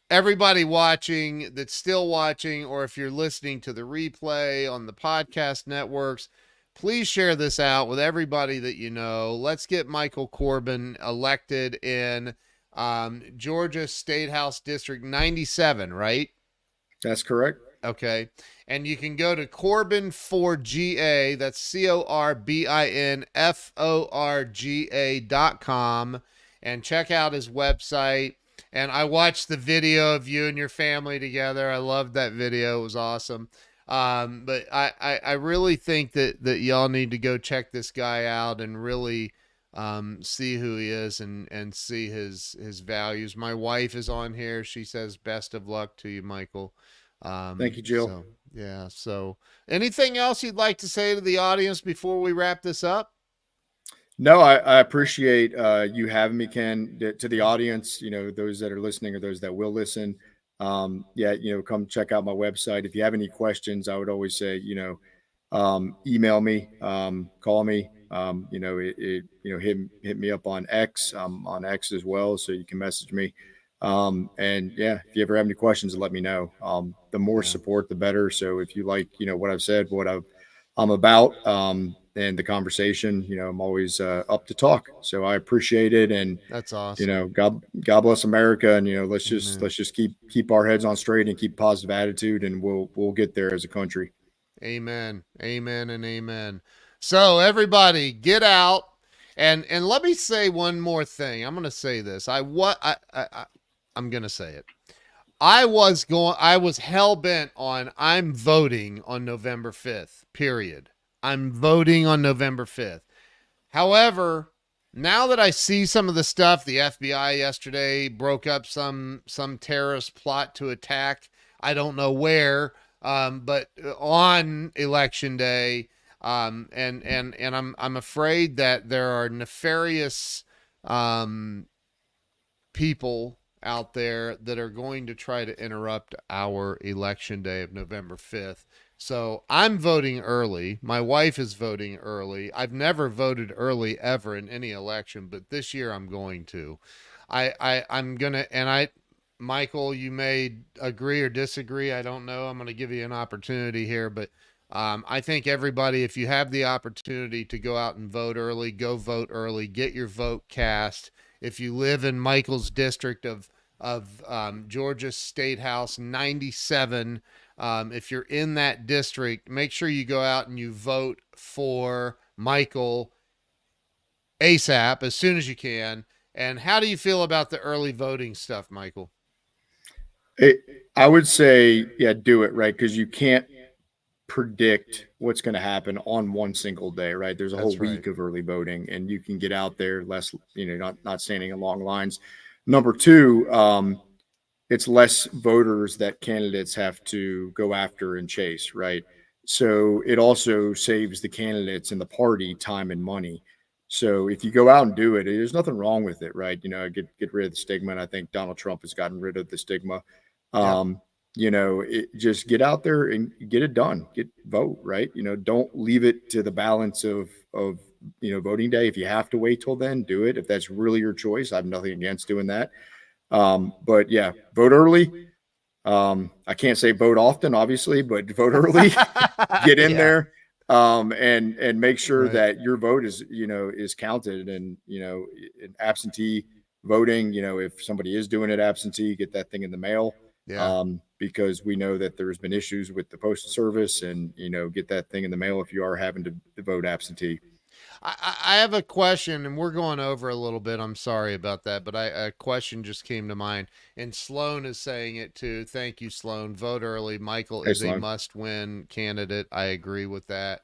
everybody watching that's still watching, or if you're listening to the replay on the podcast networks, please share this out with everybody that you know. Let's get Michael Corbin elected in Georgia State House District 97, right? that's correct. Okay. And you can go to Corbin4GA, that's CORBINFORGA.com, and check out his website. And I watched the video of you and your family together. I loved that video. It was awesome. But I really think that y'all need to go check this guy out and really see who he is, and see his values. My wife is on here. She says, best of luck to you, Michael. Thank you, Jill. So yeah. So anything else you'd like to say to the audience before we wrap this up? No, I appreciate you having me, Ken. To the audience, those that are listening or those that will listen, yeah, come check out my website. If you have any questions, I would always say, email me, call me. Hit me up on X. On X as well, so you can message me. And yeah, if you ever have any questions, let me know. The more Yeah, support, the better. So if you like, what I've said, I'm about, and the conversation, I'm always up to talk. So I appreciate it, and that's awesome. God bless America, and Amen. let's just keep our heads on straight and keep positive attitude, and we'll get there as a country. Amen. Amen and amen. So everybody get out and let me say one more thing. I'm going to say this. I'm going to say it. I was hell bent on I'm voting on November 5th. Period. I'm voting on November 5th. However, now that I see some of the stuff, the FBI yesterday broke up some terrorist plot to attack. I don't know where, but on election day, and I'm afraid that there are nefarious um, people out there that are going to try to interrupt our election day of November 5th. So I'm voting early. My wife is voting early. I've never voted early ever in any election, but this year I'm going to. I'm gonna and I Michael, you may agree or disagree. I don't know. I'm gonna give you an opportunity here, but I think everybody, if you have the opportunity to go out and vote early, go vote early. Get your vote cast. If you live in Michael's district of Georgia State House 97, if you're in that district, make sure you go out and you vote for Michael ASAP as soon as you can. And how do you feel about the early voting stuff, Michael? It, I would say, yeah, do it, right, because you can't predict what's going to happen on one single day, right? There's a whole That's right. week of early voting, and you can get out there less, not standing in long lines. Number two, it's less voters that candidates have to go after and chase, right? So it also saves the candidates and the party time and money. So if you go out and do it, there's nothing wrong with it, right? Get rid of the stigma. And I think Donald Trump has gotten rid of the stigma. Yep. Um, just get out there and get it done. Get vote, right? Don't leave it to the balance of voting day. If you have to wait till then, do it. If that's really your choice, I have nothing against doing that. But yeah, vote early. I can't say vote often, obviously, but vote early. Get in Yeah. there, and make sure Right. that your vote is counted. And in absentee voting, if somebody is doing it absentee, get that thing in the mail. Yeah. Because we know that there's been issues with the postal service, and get that thing in the mail if you are having to vote absentee. I have a question, and we're going over a little bit. I'm sorry about that, but a question just came to mind. And Sloan is saying it too. Thank you, Sloan. Vote early. Michael Hey, is a Sloan. must win candidate. I agree with that.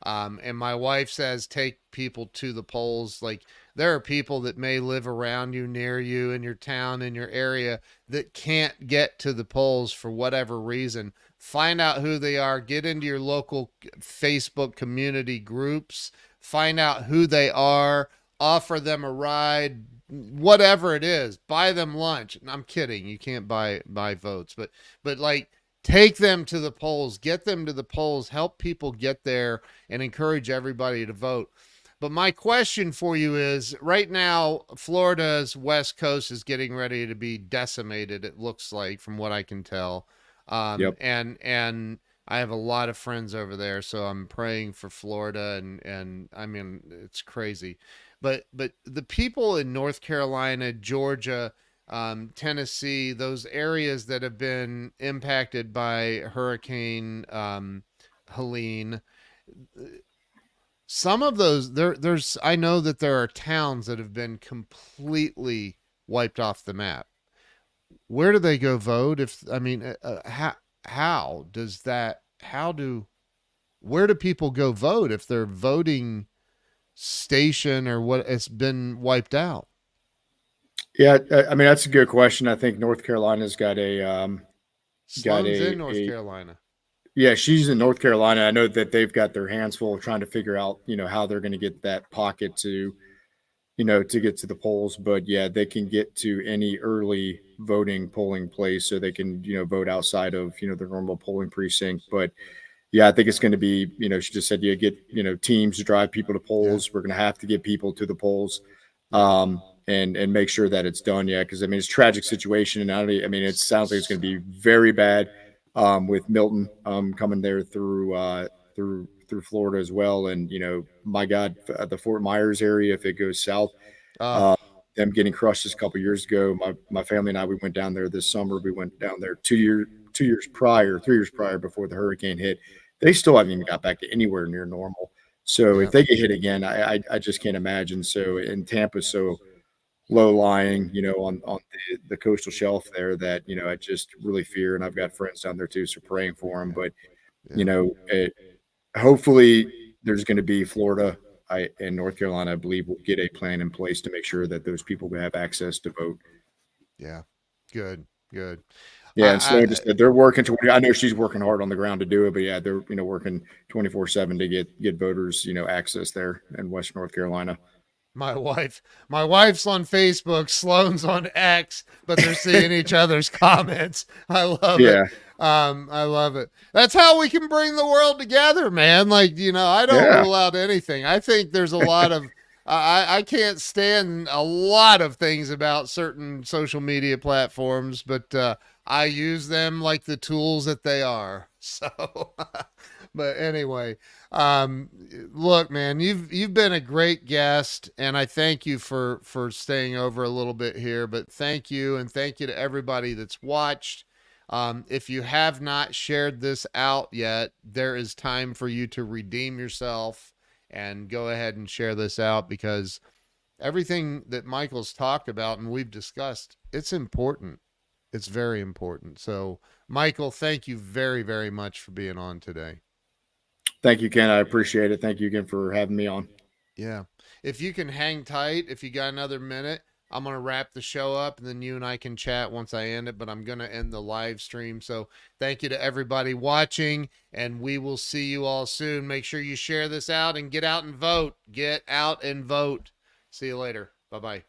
And my wife says take people to the polls. Like there are people that may live around you, near you, in your town, in your area that can't get to the polls for whatever reason. Find out who they are. Get into your local Facebook community groups, find out who they are, offer them a ride, whatever it is, buy them lunch. And I'm kidding, you can't buy votes, but like take them to the polls, get them to the polls, help people get there and encourage everybody to vote. But my question for you is right now, Florida's West Coast is getting ready to be decimated, it looks like, from what I can tell. Yep. And I have a lot of friends over there, so I'm praying for Florida and I mean it's crazy. But the people in North Carolina, Georgia, Tennessee, those areas that have been impacted by Hurricane Helene, some of those there's I know that there are towns that have been completely wiped off the map. Where do they go vote? If I mean, how does that? How do where do people go vote if their voting station or what has been wiped out? Yeah, I mean that's a good question. I think North Carolina's got a got Sloan's in North a Carolina. yeah, she's in North Carolina. I know that they've got their hands full trying to figure out, how they're going to get that pocket to, to get to the polls. But yeah, they can get to any early voting polling place, so they can, vote outside of, the normal polling precinct. But yeah, I think it's going to be, she just said, get, teams to drive people to Yeah. polls. We're going to have to get people to the polls, Yep. and make sure that it's done. Yeah, because I mean, it's a tragic situation, and I mean, it sounds like it's going to be very bad, with Milton, coming there through Florida as well. And my God, the Fort Myers area, if it goes south, Uh, uh, them getting crushed just a couple years ago. My family and I, we went down there this summer. We went down there 2 years prior, 3 years prior, before the hurricane hit. They still haven't even got back to anywhere near normal. So if yeah. they get hit again, I just can't imagine. So, and Tampa's so low lying, on the coastal shelf there, that I just really fear. And I've got friends down there too, so praying for them. Yeah. But Yeah. hopefully there's going to be Florida, and North Carolina, I believe, will get a plan in place to make sure that those people will have access to vote. Yeah. Good. Good. Yeah, and I, Sloan just said they're working to. I know she's working hard on the ground to do it, but yeah, they're working 24/7 to get voters access there in West North Carolina. my wife's on Facebook, Sloan's on X, but they're seeing each other's comments. I love it. Yeah, I love it. That's how we can bring the world together, man. Like, I don't yeah, rule out anything. I think there's a lot of I can't stand a lot of things about certain social media platforms, but I use them like the tools that they are. So but anyway, um, look, man, you've been a great guest, and I thank you for staying over a little bit here. But thank you, and thank you to everybody that's watched. If you have not shared this out yet, there is time for you to redeem yourself and go ahead and share this out, because everything that Michael's talked about and we've discussed, it's important. It's very important. So, Michael, thank you very, very much for being on today. thank you, Ken. I appreciate it. Thank you again for having me on. Yeah. If you can hang tight, if you got another minute, I'm going to wrap the show up, and then you and I can chat once I end it, but I'm going to end the live stream. So thank you to everybody watching, and we will see you all soon. Make sure you share this out and get out and vote. Get out and vote. See you later. Bye bye.